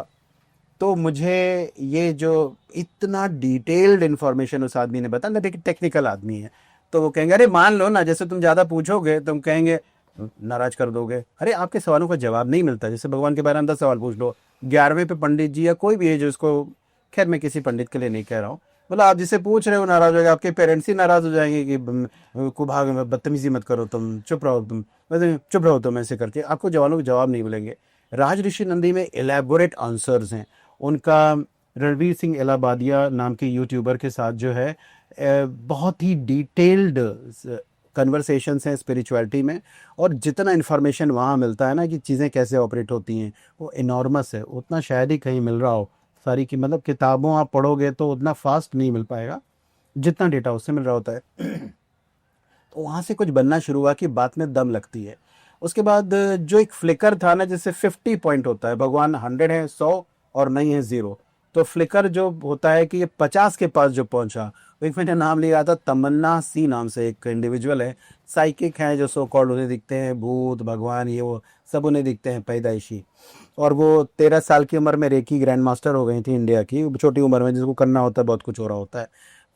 तो मुझे ये जो इतना डिटेल्ड इन्फॉर्मेशन उस आदमी ने बताया, लेकिन टेक्निकल आदमी है, तो वो कहेंगे अरे मान लो ना, जैसे तुम ज़्यादा पूछोगे तुम कहेंगे नाराज कर दोगे, अरे आपके सवालों का जवाब नहीं मिलता। जैसे भगवान के बारे में 10 सवाल पूछ लो, 11वें पे पंडित जी या कोई भी है जो उसको, खैर मैं किसी पंडित के लिए नहीं कह रहा हूँ, मतलब आप जिसे पूछ रहे हो नाराज हो गए, आपके पेरेंट्स ही नाराज हो जाएंगे कि कुभाग में बदतमीजी मत करो, तुम चुप रहो, चुप रहो तुम, ऐसे करके आपको जवानों के जवाब नहीं मिलेंगे। राज ऋषि नंदी में एलेबोरेट आंसर्स हैं। उनका रणवीर सिंह इलाहाबादिया नाम के यूट्यूबर के साथ जो है बहुत ही डिटेल्ड कन्वर्सेशंस हैं स्पिरिचुअलिटी में, और जितना इन्फॉर्मेशन वहाँ मिलता है ना कि चीज़ें कैसे ऑपरेट होती हैं, वो इनॉर्मस है, उतना शायद ही कहीं मिल रहा हो सारी की, मतलब किताबों आप पढ़ोगे तो उतना फास्ट नहीं मिल पाएगा जितना डेटा उससे मिल रहा होता है। तो वहाँ से कुछ बनना शुरू हुआ कि बात में दम लगती है। उसके बाद जो एक फ्लिकर था ना, जैसे 50 पॉइंट होता है, भगवान 100 है, 100 और नहीं है 0, तो फ्लिकर जो होता है कि ये 50 के पास जो पहुंचा, एक मैंने नाम लिया था तमन्ना सी नाम से, एक इंडिविजुअल है, साइकिक है, जो सो कॉल्ड उन्हें दिखते हैं भूत भगवान, ये वो सब उन्हें दिखते हैं पैदाइशी, और वो 13 साल की उम्र में रेकी ग्रैंड मास्टर हो गई थी इंडिया की, छोटी उम्र में, जिसको करना होता है बहुत कुछ हो रहा होता है।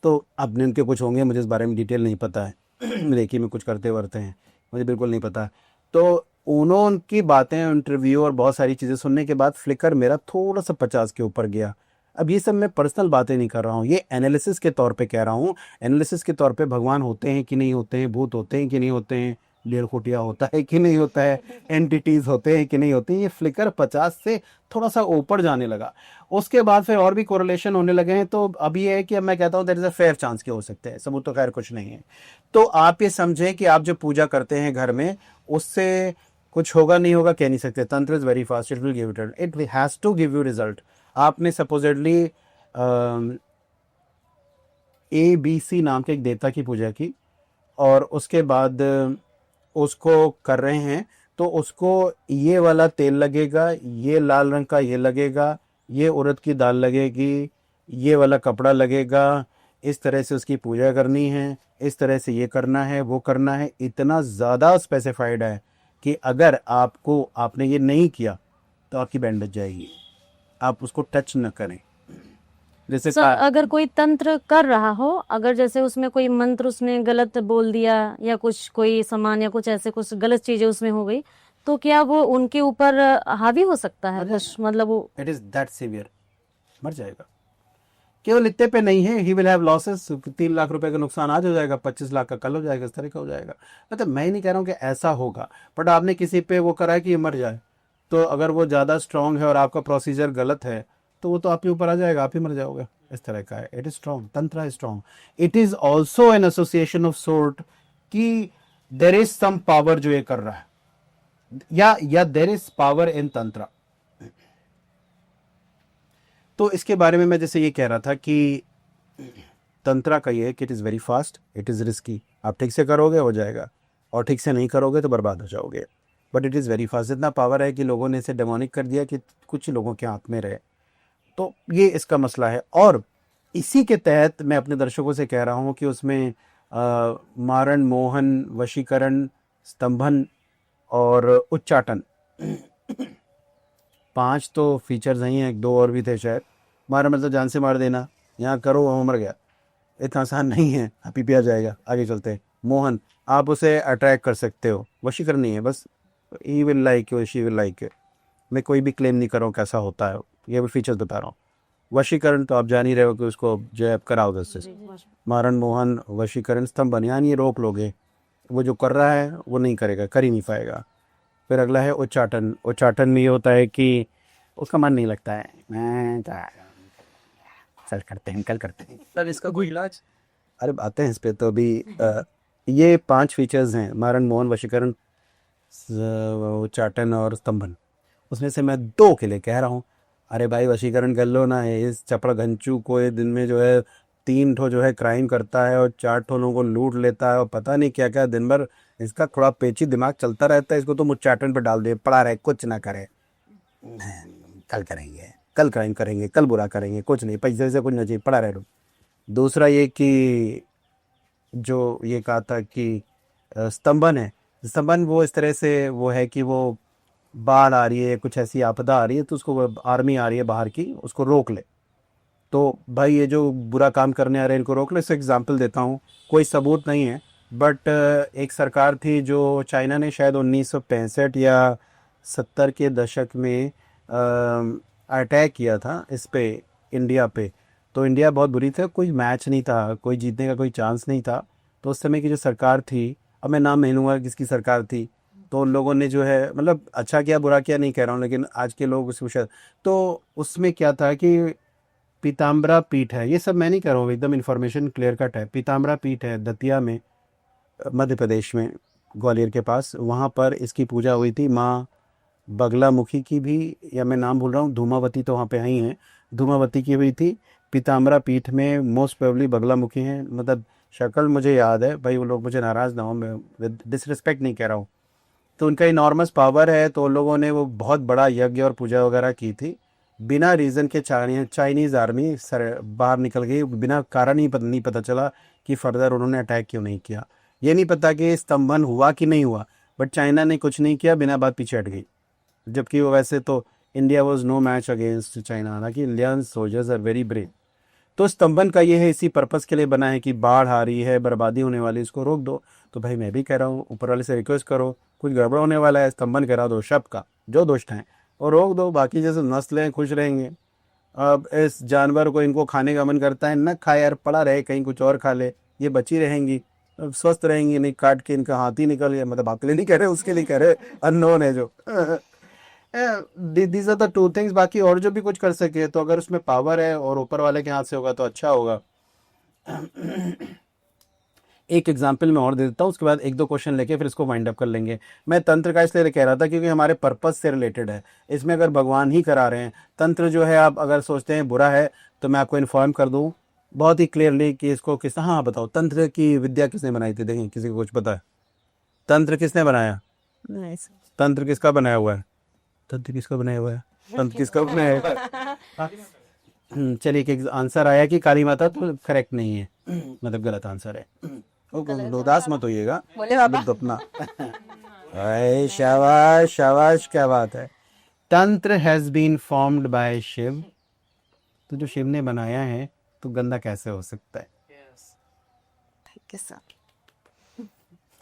तो अपने उनके कुछ होंगे, मुझे इस बारे में डिटेल नहीं पता है, रेकी में कुछ करते वरते हैं, मुझे बिल्कुल नहीं पता। तो उनकी बातें, इंटरव्यू और बहुत सारी चीज़ें सुनने के बाद फ्लिकर मेरा थोड़ा सा 50 के ऊपर गया। अब ये सब मैं पर्सनल बातें नहीं कर रहा हूँ, ये एनालिसिस के तौर पे कह रहा हूँ। एनालिसिस के तौर पे भगवान होते हैं कि नहीं होते हैं, भूत होते हैं कि नहीं होते हैं, लेरखोटिया होता है कि नहीं होता है, एंटिटीज़ होते हैं कि नहीं होते हैं, ये फ्लिकर 50 से थोड़ा सा ऊपर जाने लगा। उसके बाद फिर और भी कोरिलेशन होने लगे हैं। तो अब ये है कि अब मैं कहता हूँ there is a fair chance के हो सकते हैं, सबूत तो खैर कुछ नहीं है। तो आप ये समझें कि आप जो पूजा करते हैं घर में, उससे कुछ होगा नहीं होगा कह नहीं सकते। Tantra is very fast, it will give it has to give you result. आपने सपोजिटली ABC नाम के एक देवता की पूजा की और उसके बाद उसको कर रहे हैं, तो उसको ये वाला तेल लगेगा, ये लाल रंग का ये लगेगा, ये उड़द की दाल लगेगी, ये वाला कपड़ा लगेगा, इस तरह से उसकी पूजा करनी है, इस तरह से ये करना है, वो करना है। इतना ज़्यादा स्पेसिफाइड है कि अगर आपने ये नहीं किया तो आपकी बैंड बच जाएगी, आप उसको टच न करें। जैसे
अगर कोई तंत्र कर रहा हो, अगर जैसे उसमें कोई मंत्र उसने गलत बोल दिया या कुछ कोई सामान या कुछ ऐसे कुछ गलत चीजें उसमें हो गई, तो क्या वो उनके ऊपर हावी हो सकता है? कुछ मतलब वो
इट इज दैट सीवियर, मर जाएगा। केवल इतने पे नहीं है, he will have losses, 3 lakh रुपए का नुकसान आज हो जाएगा, 25 लाख का कल हो जाएगा, इस तरह का हो जाएगा। मतलब मैं नहीं कह रहा हूँ कि ऐसा होगा, बट आपने किसी पे वो करा है कि ये मर जाए, तो अगर वो ज़्यादा स्ट्रांग है और आपका प्रोसीजर गलत है तो वो तो आपके ऊपर आ जाएगा, आप ही मर जाओगे। इस तरह का है। इट इज स्ट्रॉन्ग, तंत्र is strong. It is also an association of sort कि देर इज सम पावर जो ये कर रहा है, या देर इज पावर इन तंत्र। तो इसके बारे में मैं जैसे ये कह रहा था कि तंत्रा का ये है कि it is very fast, it is risky. आप ठीक से करोगे हो जाएगा, और ठीक से नहीं करोगे तो बर्बाद हो जाओगे। But it is very fast. इतना पावर है कि लोगों ने इसे डेमोनिक कर दिया कि कुछ लोगों के हाथ में रहे। तो ये इसका मसला है। और इसी के तहत मैं अपने दर्शकों से कह रहा हूँ कि उसमें मारण, मोहन, वशीकरण, स्तंभन और उच्चाटन 5 तो फीचर्स ही हैं, 1 2 और भी थे शायद। मारण मतलब जान से मार देना, यहाँ करो वो मर गया, इतना आसान नहीं है, आप ही पे आ जाएगा। आगे चलते हैं। मोहन, आप उसे अट्रैक्ट कर सकते हो। वशीकरण नहीं है, बस he will like you, she will like you. मैं कोई भी क्लेम नहीं कर रहा हूँ कैसा होता है, ये भी फीचर्स बता रहा हूँ। वशीकरण तो आप जान ही रहे हो कि उसको जो है आप कराओगे उससे। मारण, मोहन, वशीकरण, स्तंभन यानी ये रोक लोगे, वो जो कर रहा है वो नहीं करेगा, कर ही नहीं पाएगा। फिर अगला है उच्चाटन। उच्चाटन में ये होता है कि उसका मन नहीं लगता है, मैं चल करते हैं, कल करते हैं।
सर इसका कोई इलाज?
अरे आते हैं इस पे। तो अभी ये 5 फीचर्स हैं, मारण, मोहन, वशीकरण, उच्चाटन और स्तंभन। उसमें से मैं 2 के लिए कह रहा हूँ। अरे भाई वशीकरण कर लो ना। इस चपड़ घंचू को ये दिन में जो है 3 ठो जो है क्राइम करता है और 4 ठो लोगों को लूट लेता है और पता नहीं क्या क्या दिन भर इसका थोड़ा पेची दिमाग चलता रहता है। इसको तो उच्चाटन पर डाल दे, पड़ा रहे, कुछ ना करे, कल करेंगे, कल क्राइम करेंगे, कल बुरा करेंगे, कुछ नहीं, पैसे से कुछ नहीं चाहिए, पड़ा रहे। दूसरा ये कि जो ये कहा था कि स्तंभन है। स्तंभन वो इस तरह से वो है कि वो बाढ़ आ रही है, कुछ ऐसी आपदा आ रही है, तो उसको आर्मी आ रही है बाहर की, उसको रोक ले। तो भाई ये जो बुरा काम करने आ रहे हैं इनको रोक ले। इससे एग्जांपल देता हूँ, कोई सबूत नहीं है, बट एक सरकार थी जो चाइना ने शायद 1965 या 70 के दशक में अटैक किया था इस पे, इंडिया पे। तो इंडिया बहुत बुरी थी, कोई मैच नहीं था, कोई जीतने का कोई चांस नहीं था। तो उस समय की जो सरकार थी, अब मैं नाम नहीं लूँगा किसकी सरकार थी, तो उन लोगों ने जो है, मतलब अच्छा किया बुरा किया नहीं कह रहा हूँ, लेकिन आज के लोग उसमें, तो उसमें क्या था कि पीताम्बरा पीठ है, ये सब मैं नहीं कह रहा हूँ, एकदम इन्फॉर्मेशन क्लियर कट है। पीताम्बरा पीठ है दतिया में, मध्य प्रदेश में, ग्वालियर के पास। वहाँ पर इसकी पूजा हुई थी। माँ बगलामुखी की भी, या मैं नाम भूल रहा हूँ, धूमावती तो वहाँ पे आई हैं, धूमावती की हुई थी। पीताम्बरा पीठ में मोस्ट प्रोबेबली बगलामुखी हैं, मतलब शक्ल मुझे याद है भाई, वो लोग मुझे नाराज़ ना हो, मैं डिसरिस्पेक्ट नहीं कह रहा हूँ। तो उनका इनॉर्मस पावर है, तो उन लोगों ने वो बहुत बड़ा यज्ञ और पूजा वगैरह की थी। बिना रीज़न के चाइनीज़ आर्मी बाहर निकल गई, बिना कारण ही नहीं पता चला कि फर्दर उन्होंने अटैक क्यों नहीं किया। ये नहीं पता कि स्तंभन हुआ कि नहीं हुआ, बट चाइना ने कुछ नहीं किया, बिना बात पीछे हट गई। जबकि वो वैसे तो India was no match against China, हालांकि Indian soldiers are very brave. तो स्तंभन का ये है, इसी पर्पस के लिए बना है कि बाढ़ आ रही है, बर्बादी होने वाली, इसको रोक दो। तो भाई मैं भी कह रहा हूँ, ऊपर वाले से रिक्वेस्ट करो, कुछ गड़बड़ होने वाला है, स्तंभन करा दो शब का, जो दुष्ट हैं, और रोक दो। बाकी जैसे नस्लें खुश रहेंगे। अब इस जानवर को, इनको खाने का मन करता है, न खाए यार, पड़ा रहे, कहीं कुछ और खा ले, ये बची रहेंगी, अब स्वस्थ रहेंगी, नहीं काट के इनका हाथ ही निकल गया। मतलब आपके लिए नहीं कह रहे, उसके लिए कह रहे, अननोन है जो। These are the 2 things. बाकी और जो भी कुछ कर सके, तो अगर उसमें पावर है और ऊपर वाले के हाथ से होगा तो अच्छा होगा। एक एग्जाम्पल मैं और दे देता हूँ, उसके बाद 1-2 क्वेश्चन लेके फिर इसको वाइंड अप कर लेंगे। मैं तंत्र का इसलिए कह रहा था क्योंकि हमारे पर्पस से रिलेटेड है। इसमें अगर भगवान ही करा रहे हैं, तंत्र जो है, आप अगर सोचते हैं बुरा है, तो मैं आपको इन्फॉर्म कर दूँ बहुत ही क्लियरली कि इसको किस, हाँ बताओ, तंत्र की विद्या किसने बनाई थी? देखें, किसी को कुछ पता है? तंत्र किसने बनाया? तंत्र किसका बनाया हुआ है? तंत्र किसका बनाया हुआ है? तंत्र किसका बनाया हुआ है? चलिए, एक आंसर आया कि काली माता, तो करेक्ट नहीं है, मतलब गलत आंसर है। उदास मत होइएगा, तो अपना शाबाश शाबाश, क्या बात है। Tantra has been formed by Shiva. तो जो शिव ने बनाया है, तो गंदा कैसे हो सकता है?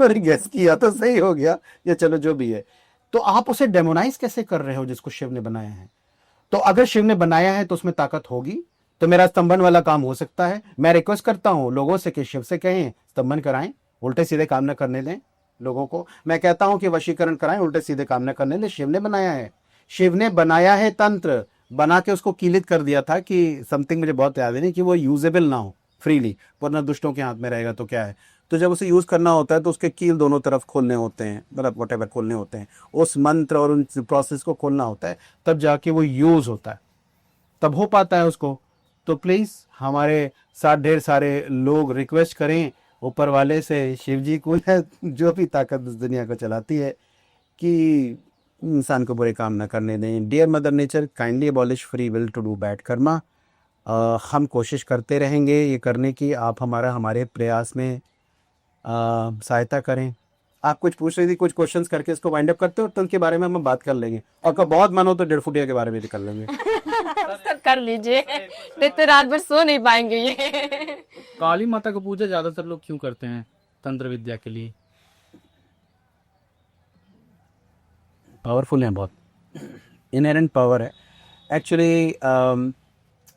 पर गेस किया तो सही हो गया, या चलो जो भी है। तो आप उसे डेमोनाइज कैसे कर रहे हो जिसको शिव ने बनाया है? तो अगर शिव ने बनाया है तो उसमें ताकत होगी, तो मेरा स्तंभन वाला काम हो सकता है। मैं रिक्वेस्ट करता हूं लोगों से कि शिव से कहें स्तंभन कराएं, उल्टे सीधे काम न करने दें लोगों को। मैं कहता हूं कि वशीकरण कराएं, उल्टे सीधे काम न करने दें। शिव ने बनाया है, शिव ने बनाया है, तंत्र बना के उसको कीलित कर दिया था कि समथिंग, मुझे बहुत याद है नहीं, कि वो यूजेबल ना हो फ्रीली, वरना दुष्टों के हाथ में रहेगा तो क्या है। तो जब उसे यूज करना होता है तो उसके कील दोनों तरफ खोलने होते हैं, मतलब व्हाटएवर खोलने होते हैं, उस मंत्र और उन प्रोसेस को खोलना होता है, तब जाके वो यूज होता है, तब हो पाता है उसको। तो प्लीज हमारे साथ ढेर सारे लोग रिक्वेस्ट करें ऊपर वाले से, शिव जी को, जो भी ताकत इस दुनिया को चलाती है, कि इंसान को बुरे काम ना करने दें। Dear mother nature, kindly abolish free will to do bad karma. हम कोशिश करते रहेंगे ये करने की, आप हमारे प्रयास में सहायता करें। आप कुछ पूछ रही थी, कुछ क्वेश्चंस करके इसको वाइंड अप करते हो, तो उनके बारे में हम बात कर लेंगे। और कब बहुत मन हो तो 1.5 फुटिया के बारे में भी कर लेंगे।
कर लीजिए, नहीं तो रात भर सो नहीं पाएंगे ये।
काली माता का पूजा ज्यादातर लोग क्यों करते हैं तंत्र विद्या के लिए?
पावरफुल है, बहुत इनहेरेंट पावर है एक्चुअली।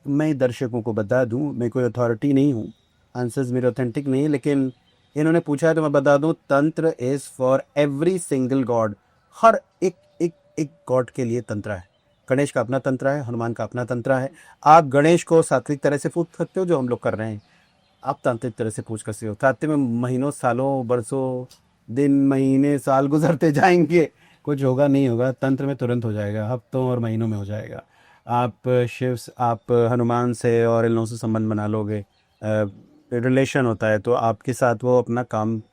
मैं दर्शकों को बता दूं, मैं कोई अथॉरिटी नहीं हूँ, आंसर्स मेरे ऑथेंटिक नहीं है, लेकिन इन्होंने पूछा है तो मैं बता दूं, तंत्र is for every single god हर एक एक एक गॉड के लिए तंत्र है। गणेश का अपना तंत्र है, हनुमान का अपना तंत्र है। आप गणेश को सात्विक तरह से पूछ सकते हो जो हम लोग कर रहे हैं, आप तांत्रिक तरह से पूछ सकते हो। तांत्रिक में महीनों सालों बरसों दिन महीने साल गुजरते जाएंगे, कुछ होगा नहीं होगा। तंत्र में तुरंत हो जाएगा, हफ्तों और महीनों में हो जाएगा। आप आप हनुमान से और इन लोगों से संबंध बना लोगे, रिलेशन होता है, तो आपके साथ वो आप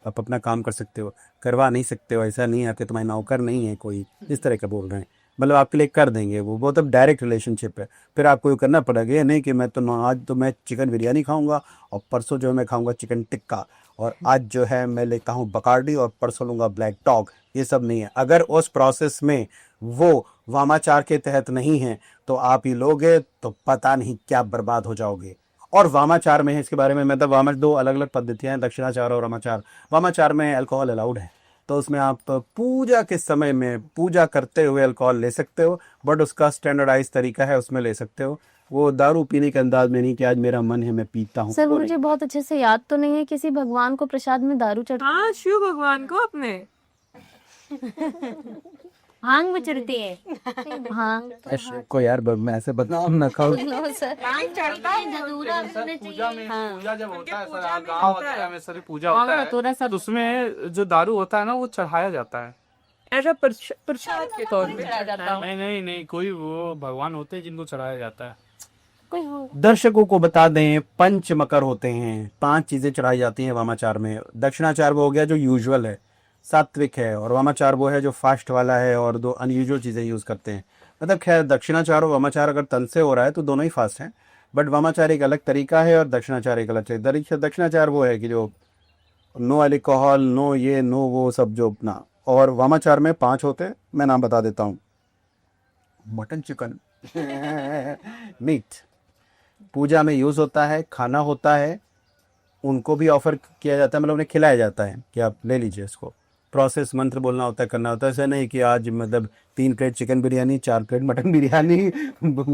अपना काम कर सकते हो, करवा नहीं सकते हो। ऐसा नहीं है कि तुम्हारे नौकर नहीं है कोई, इस तरह का बोल रहे हैं। मतलब आपके लिए कर देंगे वो, बहुत अब डायरेक्ट रिलेशनशिप है। फिर आपको ये करना पड़ेगा, ये नहीं कि मैं तो आज तो मैं चिकन बिरयानी खाऊंगा और परसों जो है मैं खाऊंगा चिकन टिक्का, और आज जो है मैं लेता हूँ बकार्डी और परसों लूँगा ब्लैक डॉग। ये सब नहीं है। अगर उस प्रोसेस में वो वामाचार के तहत नहीं है तो आप ये लोगे तो पता नहीं क्या बर्बाद हो जाओगे। और वामाचार में है, इसके बारे में मतलब वामा 2 अलग अलग पद्धतियाँ हैं, दक्षिणाचार और वामाचार। वामाचार में अल्कोहल अलाउड है, तो उसमें आप पूजा के समय में पूजा करते हुए अल्कोहल ले सकते हो, बट उसका स्टैंडर्डाइज तरीका है, उसमें ले सकते हो। वो दारू पीने के अंदाज में नहीं कि आज मेरा मन है मैं पीता हूँ।
सर
वो
मुझे बहुत अच्छे से याद तो नहीं है किसी भगवान को प्रसाद में दारू चढ़।
हाँ, शिव भगवान को अपने
भांग में चढ़ती है।
हाँ
नहीं, शिव को यार मैं ऐसे बदनाम ना खाओ।
No sir.
पूजा जब होता है सर, गाँव होता है में सर पूजा होता है,
थोड़ा सा
तो उसमें जो दारू होता है ना वो चढ़ाया जाता है।
ऐसा प्रसाद के तौर पे
नहीं नहीं नहीं, कोई वो भगवान होते हैं जिनको चढ़ाया जाता है।
कोई हो
दर्शकों को बता दें, पंच मकर होते हैं, 5 चीजें चढ़ाई जाती हैं वामाचार में। दक्षिणाचार वो हो गया जो यूजुअल है, सात्विक है, और वामाचार वो है जो फास्ट वाला है और 2 अनयूजुअल चीजें यूज करते हैं। मतलब खैर दक्षिणाचार और वामाचार अगर तन से हो रहा है तो दोनों ही फास्ट हैं, बट वामाचार एक अलग तरीका है और दक्षिणाचार एक अलग तरीका। दक्षिणाचार वो है कि जो नो अल्कोहल, नो ये नो वो सब जो अपना। और वामाचार में 5 होते हैं, मैं नाम बता देता हूँ। मटन, चिकन, मीट पूजा में यूज होता है, खाना होता है, उनको भी ऑफर किया जाता है, मतलब उन्हें खिलाया जाता है कि आप ले लीजिए इसको। प्रोसेस मंत्र बोलना होता है, करना होता है। ऐसा नहीं कि आज मतलब 3 plate chicken biryani, 4 plate mutton biryani,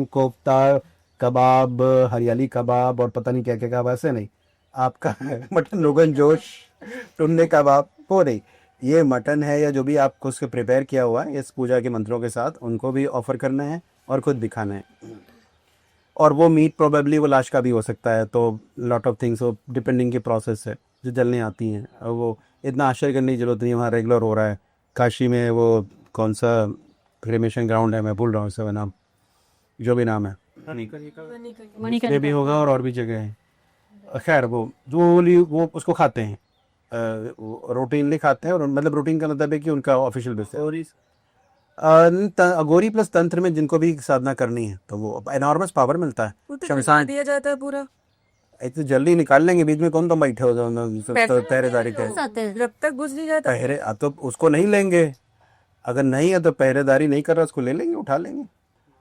कोफ्ता, कबाब, हरियाली कबाब और पता नहीं क्या क्या कबाब, ऐसे नहीं। आपका मटन रोगन जोश, टुन्ने कबाब, वो नहीं। ये मटन है या जो भी आपको उसको प्रिपेयर किया हुआ है इस पूजा के मंत्रों के साथ, उनको भी ऑफर करना है और खुद भी खाना है। और वो मीट प्रोबेबली वो लाश का भी हो सकता है, तो लॉट ऑफ थिंग्स वो डिपेंडिंग की प्रोसेस है जो जलने आती हैं। और वो इतना आश्चर्य करने की जरूरत नहीं है, वहाँ रेगुलर हो रहा है। काशी में वो कौन सा क्रेमेशन ग्राउंड है, मैं भूल रहा हूँ उसका नाम, जो भी नाम है, ये भी होगा और भी जगह है। खैर वो उसको खाते हैं, रूटीनली खाते हैं। और मतलब रूटीन का मतलब है कि उनका ऑफिशियल बेसिस। अघोरी प्लस तंत्र में जिनको भी साधना करनी है तो वो एनॉर्मस पावर मिलता है।
वो तो
शमशान
दिया जाता है पूरा।
ऐसे जल्दी निकाल लेंगे, बीच में कौन तुम बैठे हो जाओ पहरेदारी के।
जब तक घुस नहीं जाता
पहरे तो उसको नहीं लेंगे, अगर नहीं है तो पहरेदारी नहीं कर रहा उसको ले लेंगे, उठा लेंगे।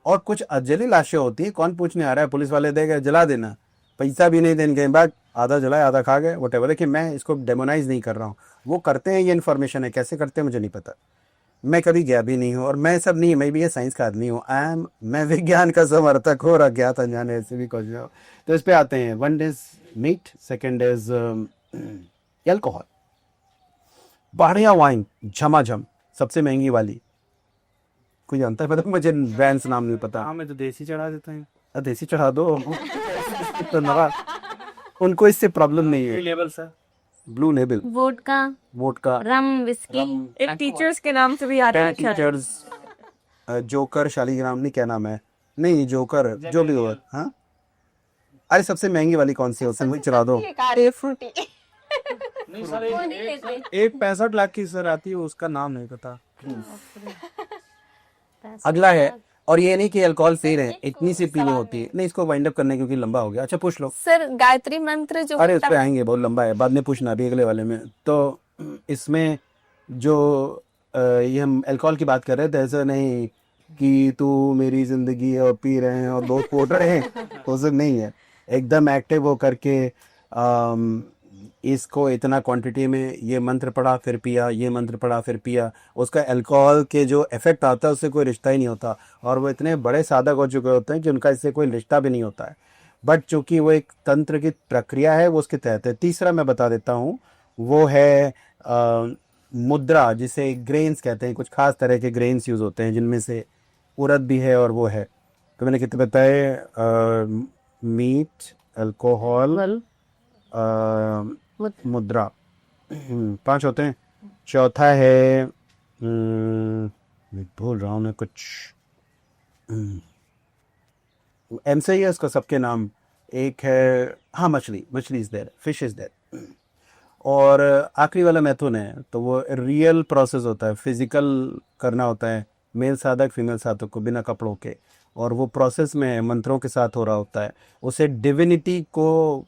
और कुछ अजली लाशें होती है, कौन पूछने आ रहा है, पुलिस वाले देगा जला देना, पैसा भी नहीं देंगे, बाद आधा जलाए आधा खा गए, वो टेबल है। कि मैं इसको डेमोनाइज नहीं कर रहा हूँ, वो करते हैं, ये इन्फॉर्मेशन है, कैसे करते हैं मुझे नहीं पता, मैं कभी गया भी नहीं हूँ। और मैं सब नहीं, मैं भी ये साइंस का आदमी हूँ, मैं विज्ञान का समर्थक हो, और अज्ञात अनजाने ऐसे भी कुछ हो। तो इस पे आते हैं। 1 is meat, second is alcohol, बढ़िया वाइन झमाझम, सबसे महंगी वाली। कोई जानता है? पता मुझे ब्रांड्स नाम नहीं पता।
हाँ, मैं तो देसी चढ़ा देता हूँ।
देसी चढ़ा दो तो नवा, उनको इससे प्रॉब्लम नहीं है।
Level sir,
blue label,
vodka,
vodka,
rum, whisky.
एक टीचर्स के नाम से भी आता है शायद।
टीचर्स, जोकर, शालीग्राम, नहीं क्या नाम है, नहीं जोकर, जो भी हो। हाँ, अरे सबसे महंगी वाली कौन सी होती है, वही चला दो।
नहीं सर, एक 65 लाख की सर आती है, उसका नाम नहीं पता।
अगला है, और ये नहीं कि अल्कोहल फेर है, इतनी सी पीनी होती है। नहीं, इसको वाइंड अप करने क्योंकि लंबा हो गया। अच्छा पूछ लो
सर, गायत्री मंत्र जो
अरे उस पे आएंगे, बहुत लंबा है, बाद में पूछना अभी अगले वाले में। तो इसमें जो ये हम अल्कोहल की बात कर रहे थे, ऐसा नहीं कि तू मेरी जिंदगी है और पी रहे हैं और दोस्त पोट रहे हैं, वो सब नहीं है। एकदम एक्टिव हो करके इसको इतना क्वांटिटी में ये मंत्र पढ़ा फिर पिया, ये मंत्र पढ़ा फिर पिया, उसका अल्कोहल के जो इफेक्ट आता है उससे कोई रिश्ता ही नहीं होता। और वो इतने बड़े साधक हो चुके होते हैं कि उनका इससे कोई रिश्ता भी नहीं होता है। बट चूंकि वो एक तंत्र की प्रक्रिया है, वो उसके तहत है। तीसरा मैं बता देता हूँ, वो है मुद्रा, जिसे ग्रेन्स कहते हैं, कुछ खास तरह के ग्रेन्स यूज़ होते हैं जिनमें से उड़द भी है और वो है। तो मैंने कितने बताए, मीट, अल्कोहल,
वल
मुद्रा, 5 होते हैं। चौथा है मैं भूल रहा हूँ ना कुछ, एम से ही है उसका सबके नाम। एक है, हाँ, मछली is there, fish is there. और आखिरी वाला मैथुन है, तो वो रियल प्रोसेस होता है, फिजिकल करना होता है, मेल साधक फीमेल साधक को बिना कपड़ों के, और वो प्रोसेस में मंत्रों के साथ हो रहा होता है। उसे डिविनिटी को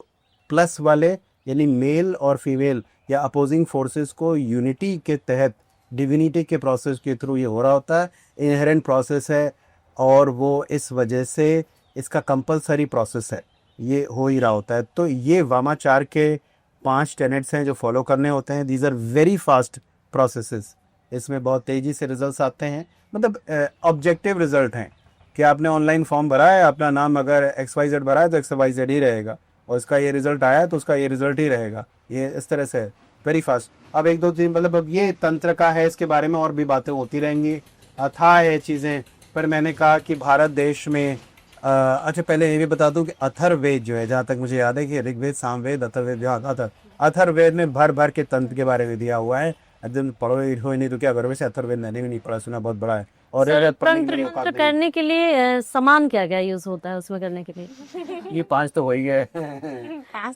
प्लस वाले यानी मेल और फीमेल या अपोजिंग फोर्सेस को यूनिटी के तहत डिविनिटी के प्रोसेस के थ्रू ये हो रहा होता है। इनहेरेंट प्रोसेस है और वो इस वजह से इसका कंपलसरी प्रोसेस है, ये हो ही रहा होता है। तो ये वामाचार के 5 टेनेट्स हैं जो फॉलो करने होते हैं। These are very fast processes, इसमें बहुत तेज़ी से रिजल्ट्स आते हैं, मतलब ऑब्जेक्टिव रिजल्ट हैं कि आपने ऑनलाइन फॉर्म भरा है, अपना नाम अगर XYZ भरा है तो XYZ ही रहेगा, और इसका ये रिजल्ट आया है तो उसका ये रिजल्ट ही रहेगा। ये इस तरह से वेरी फास्ट। अब 1 2 3 मतलब अब ये तंत्र का है, इसके बारे में और भी बातें होती रहेंगी, अथाह है चीज़ें। पर मैंने कहा कि भारत देश में अच्छा, पहले ये भी बता दूं कि अथर्ववेद जो है, जहाँ तक मुझे याद है कि ऋग्वेद, सामवेद, अथर्ववेद, अथर्ववेद में भर भर के तंत्र के बारे में दिया हुआ है। एकदम पढ़ो हो नहीं तो क्या करो, वैसे अथर्ववेद मैंने भी नहीं पढ़ा, सुना बहुत बड़ा है। और
तंत्र मंत्र करने के लिए सामान क्या क्या यूज होता है उसमें करने के लिए?
ये 5 तो हो ही गए।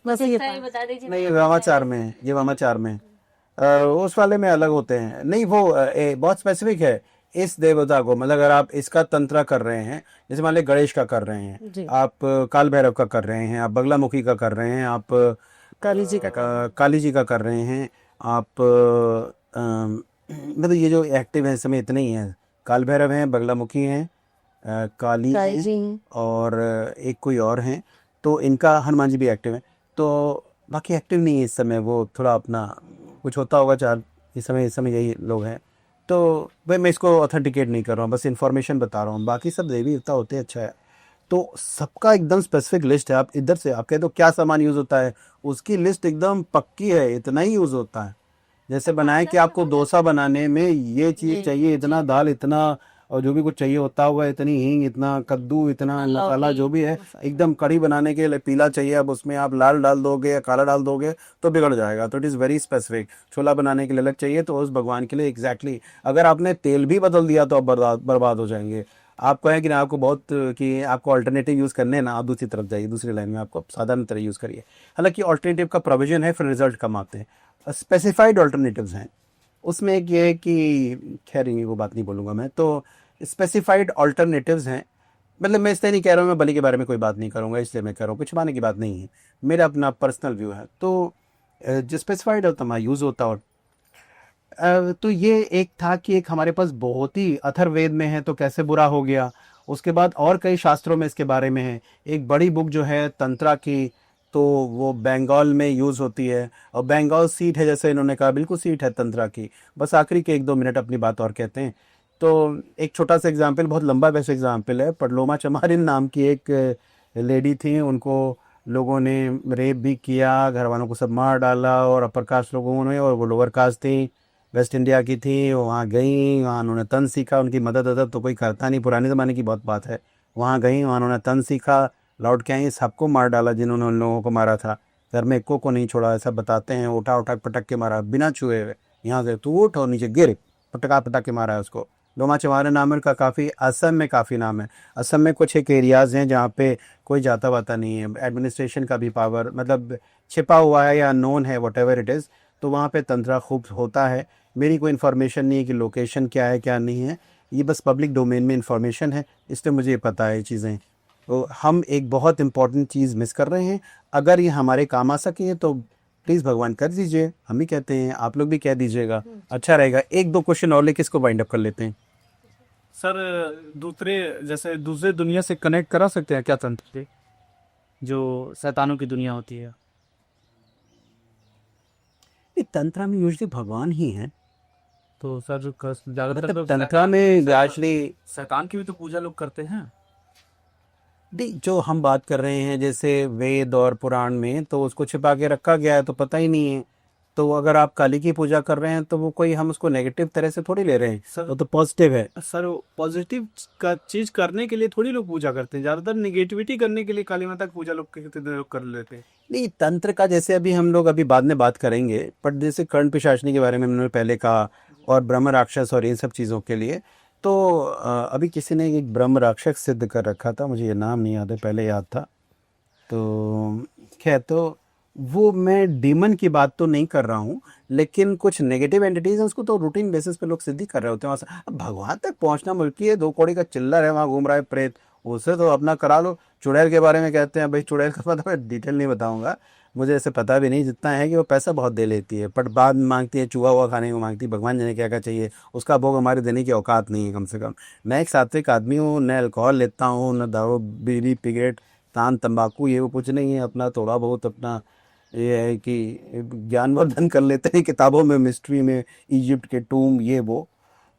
बस ये
बता दीजिए।
नहीं, ये वामाचार में है, ये वामाचार में उस वाले में अलग होते हैं। नहीं, वो बहुत स्पेसिफिक है इस देवता को, मतलब अगर आप इसका तंत्र कर रहे हैं, जैसे मान लीजिए गणेश का कर रहे हैं आप, काल भैरव का कर रहे हैं आप, बगलामुखी का कर रहे हैं आप, काली जी का कर रहे हैं आप, मतलब ये जो एक्टिव है इस समय इतने ही हैं, काल भैरव हैं, बगलामुखी हैं, काली हैं, और एक कोई और हैं, तो इनका हनुमान जी भी एक्टिव हैं। तो बाकी एक्टिव नहीं है इस समय, वो थोड़ा अपना कुछ होता होगा चार, इस समय यही लोग हैं। तो भाई मैं इसको ऑथेंटिकेट नहीं कर रहा हूँ, बस इन्फॉर्मेशन बता रहा हूँ, बाकी सब देवी देवता होते हैं, अच्छा है। तो सबका एकदम स्पेसिफिक लिस्ट है। आप इधर से आप कह दो क्या सामान यूज़ होता है, उसकी लिस्ट एकदम पक्की है, इतना ही यूज़ होता है। जैसे बनाए कि आपको डोसा बनाने में ये चीज़ चाहिए, इतना दाल, इतना, और जो भी कुछ चाहिए होता हुआ, इतनी हींग, इतना कद्दू, इतना मसाला, जो भी है एकदम। कढ़ी बनाने के लिए पीला चाहिए, अब उसमें आप लाल डाल दोगे या काला डाल दोगे तो बिगड़ जाएगा, तो इट इज़ वेरी स्पेसिफिक। छोला बनाने के लिए अलग चाहिए, तो उस भगवान के लिए एग्जैक्टली। अगर आपने तेल भी बदल दिया तो आप बर्बाद हो जाएंगे। आप कहें कि ना आपको बहुत कि आपको अल्टरनेटिव यूज़ करने हैं ना, आप दूसरी तरफ जाइए, दूसरी लाइन में आपको साधारण तरह यूज़ करिए। हालांकि अल्टरनेटिव का प्रोविजन है, फिर रिजल्ट कम आते हैं। स्पेसिफाइड अल्टरनेटिव्स हैं, उसमें एक ये है कि खैर ये वो बात नहीं बोलूँगा मैं। तो स्पेसिफाइड अल्टरनेटिव्स हैं, मतलब मैं इसलिए नहीं कह रहा हूँ, मैं बलि के बारे में कोई बात नहीं करूँगा, इसलिए मैं कह रहा हूँ, कुछ छुपाने की बात नहीं है, मेरा अपना पर्सनल व्यू है। तो जो स्पेसिफाइड होता है यूज़ होता, और तो ये एक था कि एक हमारे पास बहुत ही अथर्ववेद में है तो कैसे बुरा हो गया। उसके बाद और कई शास्त्रों में इसके बारे में है। एक बड़ी बुक जो है तंत्रा की, तो वो बंगाल में यूज़ होती है, और बंगाल सीट है, जैसे इन्होंने कहा, बिल्कुल सीट है तंत्रा की। बस आखिरी के 1-2 मिनट अपनी बात और कहते हैं। तो एक छोटा सा एग्जाम्पल, बहुत लंबा वैसे एग्जाम्पल है। पडलोमा चमारिन नाम की एक लेडी थी, उनको लोगों ने रेप भी किया, घर वालों को सब मार डाला, और अपर कास्ट लोगों ने, और वो लोअर कास्ट थी, वेस्ट इंडिया की थी। वहाँ गई, वहाँ उन्होंने तंत्र सीखा, उनकी मदद तो कोई करता नहीं, पुराने ज़माने की बहुत बात है। वहाँ गई, वहाँ उन्होंने तंत्र सीखा, लौट के आई, सबको मार डाला जिन्होंने उन लोगों को मारा था, घर में एको को नहीं छोड़ा, ऐसा बताते हैं। उठा पटक के मारा बिना छुए हुए, यहाँ से तू उठ और नीचे गिर, पटक के मारा है उसको। लोमा चमार नाम का काफ़ी, असम में काफ़ी नाम है। असम में कुछ एक एरियाज़ हैं जहाँ पे कोई जाता वाता नहीं है, एडमिनिस्ट्रेशन का भी पावर मतलब छिपा हुआ है या नोन है, वट एवर इट इज़, तो वहाँ पे तंत्रा खूब होता है। मेरी कोई इन्फॉर्मेशन नहीं है कि लोकेशन क्या है क्या नहीं है, ये बस पब्लिक डोमेन में इन्फॉर्मेशन है, इसलिए मुझे पता है ये चीज़ें। तो हम एक बहुत इंपॉर्टेंट चीज़ मिस कर रहे हैं। अगर ये हमारे काम आ सके तो प्लीज़ भगवान कर दीजिए, हम ही कहते हैं, आप लोग भी कह दीजिएगा, अच्छा रहेगा। 1-2 क्वेश्चन और लेके इसको वाइंड अप कर लेते हैं।
सर दूसरे दुनिया से कनेक्ट करा सकते हैं क्या तंत्र से, जो शैतानों की दुनिया होती है?
तंत्रा में यूजुअली भगवान ही हैं,
तो सर ज्यादातर
मतलब तंत्रा में एक्चुअली
शैतान की भी तो पूजा लोग करते हैं।
नहीं, जो हम बात कर रहे हैं जैसे वेद और पुराण में, तो उसको छिपा के रखा गया है, तो पता ही नहीं है। तो अगर आप काली की पूजा कर रहे हैं तो वो कोई हम उसको नेगेटिव तरह से थोड़ी ले रहे हैं, वो तो पॉजिटिव है।
सर पॉजिटिव का चीज करने के लिए थोड़ी लोग पूजा करते हैं, ज्यादातर निगेटिविटी करने के लिए काली माता की पूजा लोग कितने लोग कर लेते हैं।
नहीं, तंत्र का जैसे अभी हम लोग अभी बाद में बात करेंगे, पर जैसे कर्ण पिशाचनी के बारे में हमने पहले कहा, और ब्रह्म राक्षस और इन सब चीज़ों के लिए, तो अभी किसी ने एक ब्रह्म राक्षस सिद्ध कर रखा था, मुझे ये नाम नहीं याद है, पहले याद था। तो खैर, तो वो मैं डीमन की बात तो नहीं कर रहा हूँ, लेकिन कुछ नेगेटिव एंटिटीज हैं उसको तो रूटीन बेसिस पे लोग सिद्धि कर रहे होते हैं वहाँ से। अब भगवान तक पहुँचना मुश्किल है, 2 कौड़ी का चिल्लर है वहाँ घूम रहा है प्रेत, उससे तो अपना करा लो। चुड़ैल के बारे में कहते हैं, भाई चुड़ैल का मतलब डिटेल नहीं बताऊंगा, मुझे ऐसे पता भी नहीं, जितना है कि वो पैसा बहुत दे लेती है, बट बाद में मांगती है, चूहा हुआ खाने को मांगती है, भगवान जाने क्या क्या चाहिए, उसका भोग हमारे देने की औकात नहीं है। कम से कम मैं एक सात्विक आदमी हूँ, न अल्कोहल लेता हूँ, न दारू बीड़ी सिगरेट पान तंबाकू, ये वो कुछ नहीं है। अपना थोड़ा बहुत अपना ये है कि ज्ञानवर्धन कर लेते हैं किताबों में, मिस्ट्री में, इजिप्ट के टूम, ये वो,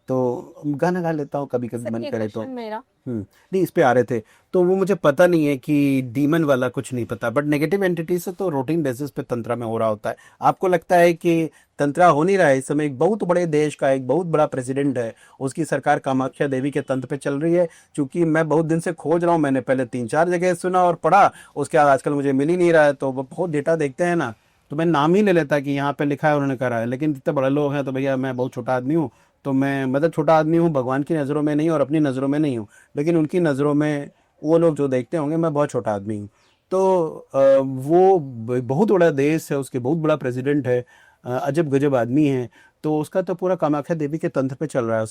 तो गाना गा लेता हूँ कभी कभी मन करे तो।
मेरा
नहीं, इस पे आ रहे थे, तो वो मुझे पता नहीं है कि डीमन वाला कुछ नहीं पता, बट नेगेटिव एंटिटी से तो रूटीन बेसिस पे तंत्रा में हो रहा होता है। आपको लगता है कि तंत्रा हो नहीं रहा है? इस समय एक बहुत बड़े देश का एक बहुत बड़ा प्रेसिडेंट है, उसकी सरकार कामाख्या देवी के तंत्र पे चल रही है। क्योंकि मैं बहुत दिन से खोज रहा हूँ, मैंने पहले 3-4 जगह सुना और पढ़ा, उसके बाद आजकल मुझे मिल ही नहीं रहा है। तो वो बहुत डेटा देखते हैं ना, तो मैं नाम ही ले लेता कि यहाँ पे लिखा है उन्होंने करा है, लेकिन जितने बड़े लोग हैं तो भैया मैं बहुत छोटा आदमी हूँ, तो मैं मतलब छोटा आदमी हूँ, भगवान की नज़रों में नहीं और अपनी नज़रों में नहीं हूँ, लेकिन उनकी नज़रों में वो लोग जो देखते होंगे मैं बहुत छोटा आदमी हूँ। तो वो बहुत बड़ा देश है, उसके बहुत बड़ा प्रेसिडेंट है, अजब गजब आदमी है, तो उसका तो पूरा कामाख्या देवी के तंत्र पे चल रहा है।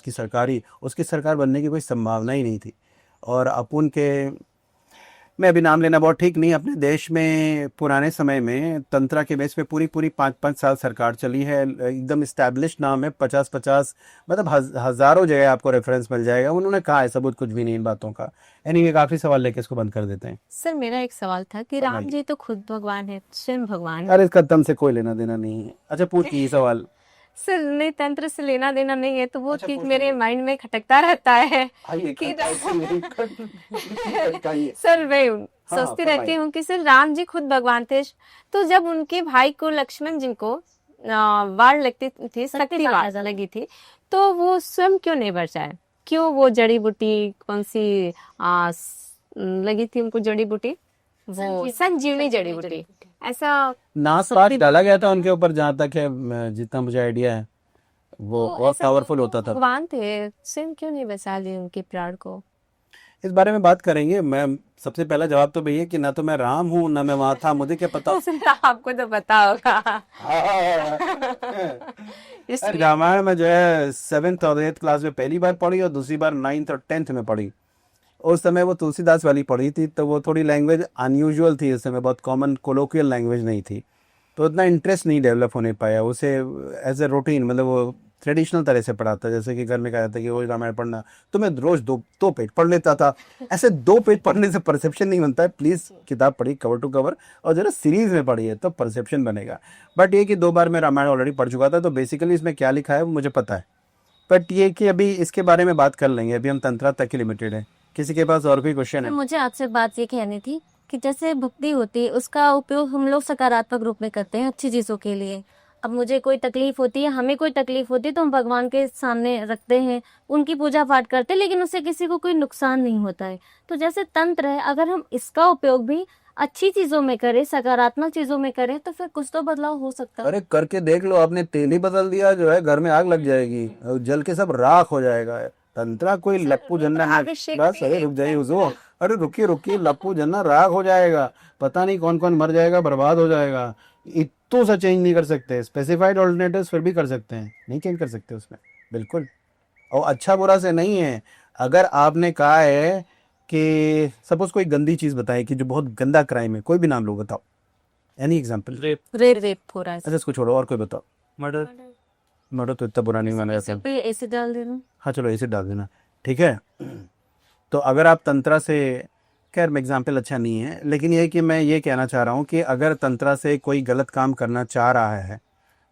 उसकी सरकार बनने की कोई संभावना ही नहीं थी। और अपन के, मैं अभी नाम लेना बहुत ठीक नहीं, अपने देश में पुराने समय में तंत्रा के बेस पे पूरी 5-5 साल सरकार चली है, एकदम इस्टेब्लिश्ड नाम है, 50-50 मतलब हज़ारों जगह आपको रेफरेंस मिल जाएगा, उन्होंने कहा है, सबूत कुछ भी नहीं इन बातों का। एनीवे, काफ़ी सवाल लेके इसको बंद कर देते हैं।
सर मेरा एक सवाल था कि राम जी तो खुद भगवान है, स्वयं भगवान है।
अरे इसका तम से कोई लेना देना नहीं है। अच्छा, पूछिए सवाल।
सर नहीं, तंत्र से लेना देना नहीं है, तो वो चीज मेरे माइंड में खटकता रहता है कि सर मैं सोचती रहती हूँ कि सर राम जी खुद भगवान थे, तो जब उनके भाई को लक्ष्मण जी को वार लगती थी, शक्ति वार लगी थी, तो वो स्वयं क्यों नहीं बचाए? क्यों वो जड़ी बूटी कौन सी लगी थी उनको, जड़ी बूटी, वो संजीवनी जड़ी बूटी, ऐसा
नास पास डाला गया था उनके ऊपर, जहाँ तक है जितना मुझे आइडिया है, वो बहुत पावरफुल होता था।
भगवान थे, स्वयं क्यों नहीं बचा लिए उनके प्राण को?
इस बारे में बात करेंगे। मैं सबसे पहला जवाब तो भैया कि ना तो मैं राम हूँ ना मैं वहां था, मुझे क्या पता।
आपको तो पता होगा।
रामायण में जो है 7th और 8th क्लास में पहली बार पढ़ी और दूसरी बार 9th और 10th में पढ़ी। उस समय वो तुलसीदास वाली पढ़ी थी, तो वो थोड़ी लैंग्वेज अनयूजुअल थी, उस समय बहुत कॉमन कोलोकियल लैंग्वेज नहीं थी, तो उतना इंटरेस्ट नहीं डेवलप होने पाया उसे एज ए रूटीन, मतलब वो ट्रेडिशनल तरह से पढ़ा था, जैसे कि घर में कहा जाता है कि रोज रामायण पढ़ना, तो मैं रोज दो पेज पढ़ लेता था। ऐसे 2 पेज पढ़ने से परसेप्शन नहीं बनता है, प्लीज़ किताब पढ़ी कवर टू कवर, और जरा सीरीज में पढ़ी है तो परसेप्शन बनेगा। बट ये कि 2 बार मैं रामायण ऑलरेडी पढ़ चुका था, तो बेसिकली इसमें क्या लिखा है वो मुझे पता है। बट ये कि अभी इसके बारे में बात कर लेंगे, अभी हम तंत्रा तक ही लिमिटेड है। किसी के पास और कोई क्वेश्चन है?
मुझे आपसे बात ये कहनी थी कि जैसे भक्ति होती है, उसका उपयोग हम लोग सकारात्मक रूप में करते हैं, अच्छी चीज़ों के लिए। अब मुझे कोई तकलीफ होती है, हमें कोई तकलीफ होती है, तो हम भगवान के सामने रखते हैं, उनकी पूजा पाठ करते हैं, लेकिन उससे किसी को कोई नुकसान नहीं होता है। तो जैसे तंत्र है, अगर हम इसका उपयोग भी अच्छी चीजों में करें, सकारात्मक चीजों में करें, तो फिर कुछ तो बदलाव हो सकता है।
अरे करके देख लो, आपने तेल ही बदल दिया, जो है घर में आग लग जाएगी, जल के सब राख हो जाएगा। तंत्रा कोई लप्पू जन्ना है, बस अरे रुक जाइए हुजूर, अरे रुकिए लप्पू जन्ना राख हो जाएगा, पता नहीं कौन कौन मर जाएगा, बर्बाद हो जाएगा। इतो सा चेंज नहीं कर सकते, स्पेसिफाइड ऑल्टरनेटिव्स फिर भी कर सकते हैं, नहीं चेंज कर सकते उसमें बिल्कुल। और अच्छा बुरा से नहीं है। अगर आपने कहा है कि सपोज कोई गंदी चीज बताए कि जो बहुत गंदा क्राइम है, कोई भी नाम लो, बताओ एनी एग्जांपल।
रेप हो रहा है।
अच्छा इसको छोड़ो, और कोई बताओ। मर्डर तो इतना बुरा नहीं माना जाता।
ऐसे डाल देना।
हाँ चलो ऐसे डाल देना, ठीक है। तो अगर आप तंत्रा से, खैर एग्जाम्पल अच्छा नहीं है, लेकिन ये कि मैं ये कहना चाह रहा हूँ कि अगर तंत्रा से कोई गलत काम करना चाह रहा है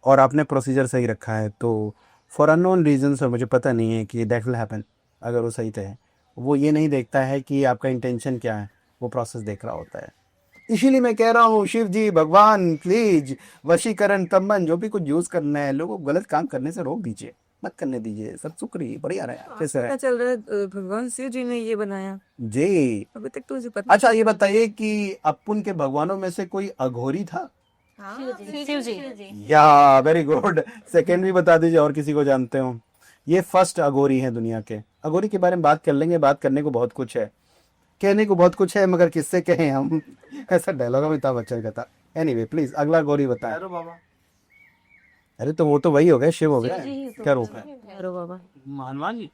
और आपने प्रोसीजर सही रखा है, तो फॉर अननोन रीजंस, और मुझे पता नहीं है कि दैट विल हैपन, अगर वो सही है, वो ये नहीं देखता है कि आपका इंटेंशन क्या है, वो प्रोसेस देख रहा होता है। इसीलिए मैं कह रहा हूँ शिव जी भगवान प्लीज वशीकरण तम्बन जो भी कुछ यूज करना है लोगों को गलत काम करने से रोक दीजिए, मत करने दीजिए, सब सुक्री बढ़िया रहे अच्छे से
पता
रहे।
चल रहा है भगवान शिव जी ने ये बनाया,
जी
अभी तक तो मुझे पता
अच्छा ये बताइए कि अपुन के भगवानों में से कोई अघोरी था?
शिव जी
या वेरी गुड, सेकंड भी बता दीजिए और किसी को जानते हो? ये फर्स्ट अघोरी है दुनिया के। अघोरी के बारे में बात कर लेंगे, बात करने को बहुत कुछ है, कहने को बहुत कुछ है, मगर किससे कहें हम ऐसा डायलॉग अमिताभ बच्चन का था। एनीवे प्लीज अगला अघोरी बताएं। अरे तो वो तो वही हो गया, शिव हो गया, क्या रोक है?
अरे बाबा
हनुमान जी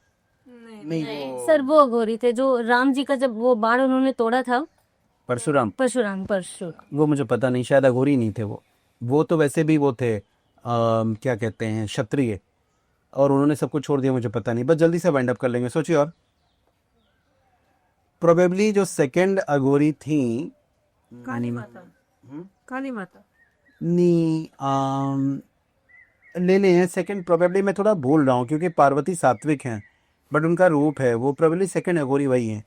नहीं वो
सर वो अघोरी थे जो राम जी का जब वो बाण उन्होंने तोड़ा था,
परशुराम,
परशु
वो मुझे पता नहीं, शायद अघोरी नहीं थे वो तो वैसे भी वो थे क्या कहते हैं क्षत्रिय, और उन्होंने सब कुछ छोड़ दिया, मुझे पता नहीं, बस जल्दी से वाइंड अप कर लेंगे। सोचिए और प्रोबेबली जो सेकंड अघोरी थी
काली माता, काली माता
नी ले लें सेकंड, प्रोबेबली मैं थोड़ा भूल रहा हूँ क्योंकि पार्वती सात्विक हैं बट उनका रूप है वो, प्रोबेबली सेकंड अघोरी वही है,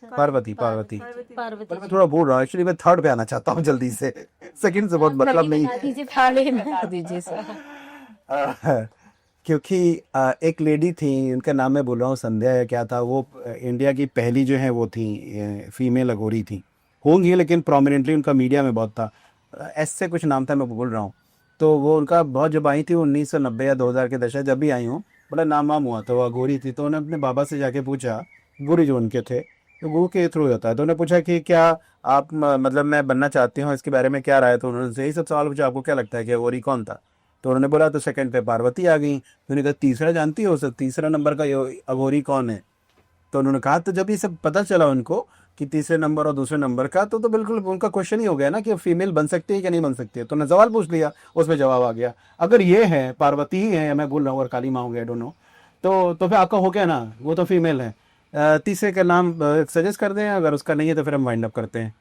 पार्वती
पार्वती
पर मैं थोड़ा भूल रहा हूँ, एक्चुअली मैं थर्ड पे आना चाहता हूँ जल्दी से, सेकंड से बहुत मतलब नहीं है।
दीजिए थाली में दीजिए सर।
क्योंकि एक लेडी थी, उनका नाम मैं बोल रहा हूँ संध्या या क्या था, वो इंडिया की पहली जो है वो थी फीमेल अघोरी थी, होंगी लेकिन प्रोमिनेंटली उनका मीडिया में बहुत था, एस से कुछ नाम था मैं बोल रहा हूँ। तो वो उनका बहुत जब आई थी 1990 या 2000 के दशक जब भी आई हूँ बड़ा नाम वाम हुआ था, वो अघोरी थी। तो उन्होंने अपने बाबा से जाके पूछा, गुरु जो उनके थे तो गुरु के थ्रू होता है, तो उन्होंने पूछा कि क्या आप मतलब मैं बनना चाहती हूँ, इसके बारे में क्या राय है? तो उन्होंने यही सब सवाल पूछा, आपको क्या लगता है कि अघोरी कौन था? तो उन्होंने बोला तो सेकंड पे पार्वती आ गई। तो उन्होंने कहा तीसरा जानती हो सर, तीसरा नंबर का अघोरी कौन है? तो उन्होंने कहा, तो जब ये सब पता चला उनको कि तीसरे नंबर और दूसरे नंबर का, तो बिल्कुल उनका क्वेश्चन ही हो गया ना कि फीमेल बन सकती है कि नहीं बन सकती है। तो उन्होंने सवाल पूछ लिया, उसमें जवाब आ गया, अगर ये है पार्वती ही है या मैं बोल रहा हूँ और काली माँ हो गया, डोंट नो, तो फिर आपका हो गया ना, वो तो फीमेल है। तीसरे का नाम सजेस्ट कर दें, अगर उसका नहीं है तो फिर हम वाइंड अप करते हैं।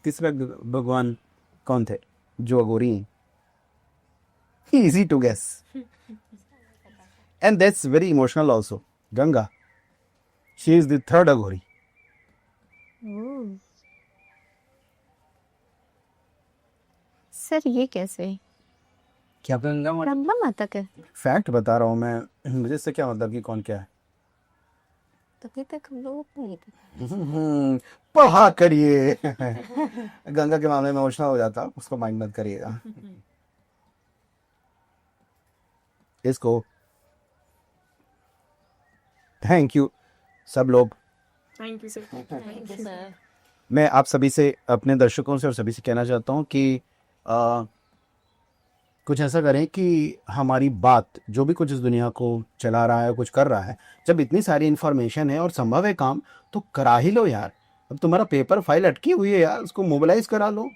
तीसरे भगवान कौन थे जो अघोरी हैं? Easy to guess. And that's very emotional also. Ganga. She is the third Aghori.
Sir ये कैसे?
क्या गंगा माता?
गंगा माता के
फैक्ट बता रहा हूँ मैं, मुझे इससे क्या मतलब कि कौन क्या है।
तभी तक हम लोग नहीं थे।
पढ़ा करिए। गंगा के मामले में इमोशनल हो जाता, उसको माइंड मत करिएगा। इसको थैंक यू सब लोग।
Thank you sir.
मैं आप सभी से, अपने दर्शकों से और सभी से कहना चाहता हूँ कि कुछ ऐसा करें कि हमारी बात, जो भी कुछ इस दुनिया को चला रहा है, कुछ कर रहा है, जब इतनी सारी इन्फॉर्मेशन है और संभव है काम, तो करा ही लो यार। अब तुम्हारा पेपर फाइल अटकी हुई है यार, उसको मोबिलाइज करा लो,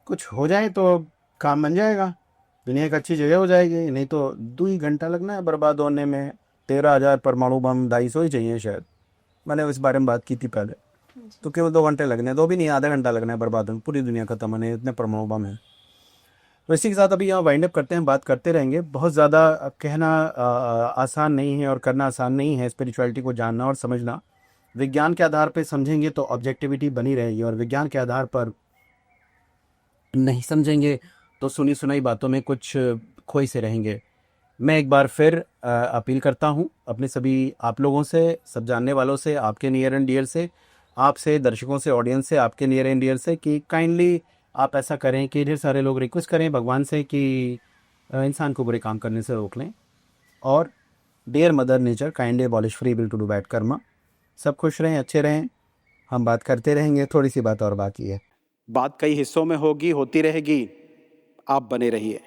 कुछ हो जाए तो काम बन जाएगा, दुनिया एक अच्छी जगह हो जाएगी। नहीं तो 2 घंटा लगना है बर्बाद होने में, 13,000 परमाणु बम 250 ही चाहिए शायद, मैंने इस बारे में बात की थी पहले, तो केवल 2 घंटे लगने, 2 भी नहीं, आधा घंटा लगना है बर्बाद होने, पूरी दुनिया खत्म होने, इतने परमाणु बम है। तो इसी के साथ अभी यहाँ वाइंड अप करते हैं, बात करते रहेंगे। बहुत ज़्यादा कहना आसान नहीं है और करना आसान नहीं है, स्पिरिचुअलिटी को जानना और समझना। विज्ञान के आधार पर समझेंगे तो ऑब्जेक्टिविटी बनी रहेगी, और विज्ञान के आधार पर नहीं समझेंगे तो सुनी सुनाई बातों में कुछ खोई से रहेंगे। मैं एक बार फिर अपील करता हूँ अपने सभी आप लोगों से, सब जानने वालों से, आपके नियर एंड डियर से, आपसे, दर्शकों से, ऑडियंस से, आपके नियर एंड डियर से, कि काइंडली आप ऐसा करें कि ढेर सारे लोग रिक्वेस्ट करें भगवान से कि इंसान को बुरे काम करने से रोक लें, और dear mother nature kindly abolish free will to do bad karma. सब खुश रहें, अच्छे रहें, हम बात करते रहेंगे। थोड़ी सी बात और बाकी है, बात कई हिस्सों में होगी, होती रहेगी, आप बने रहिए।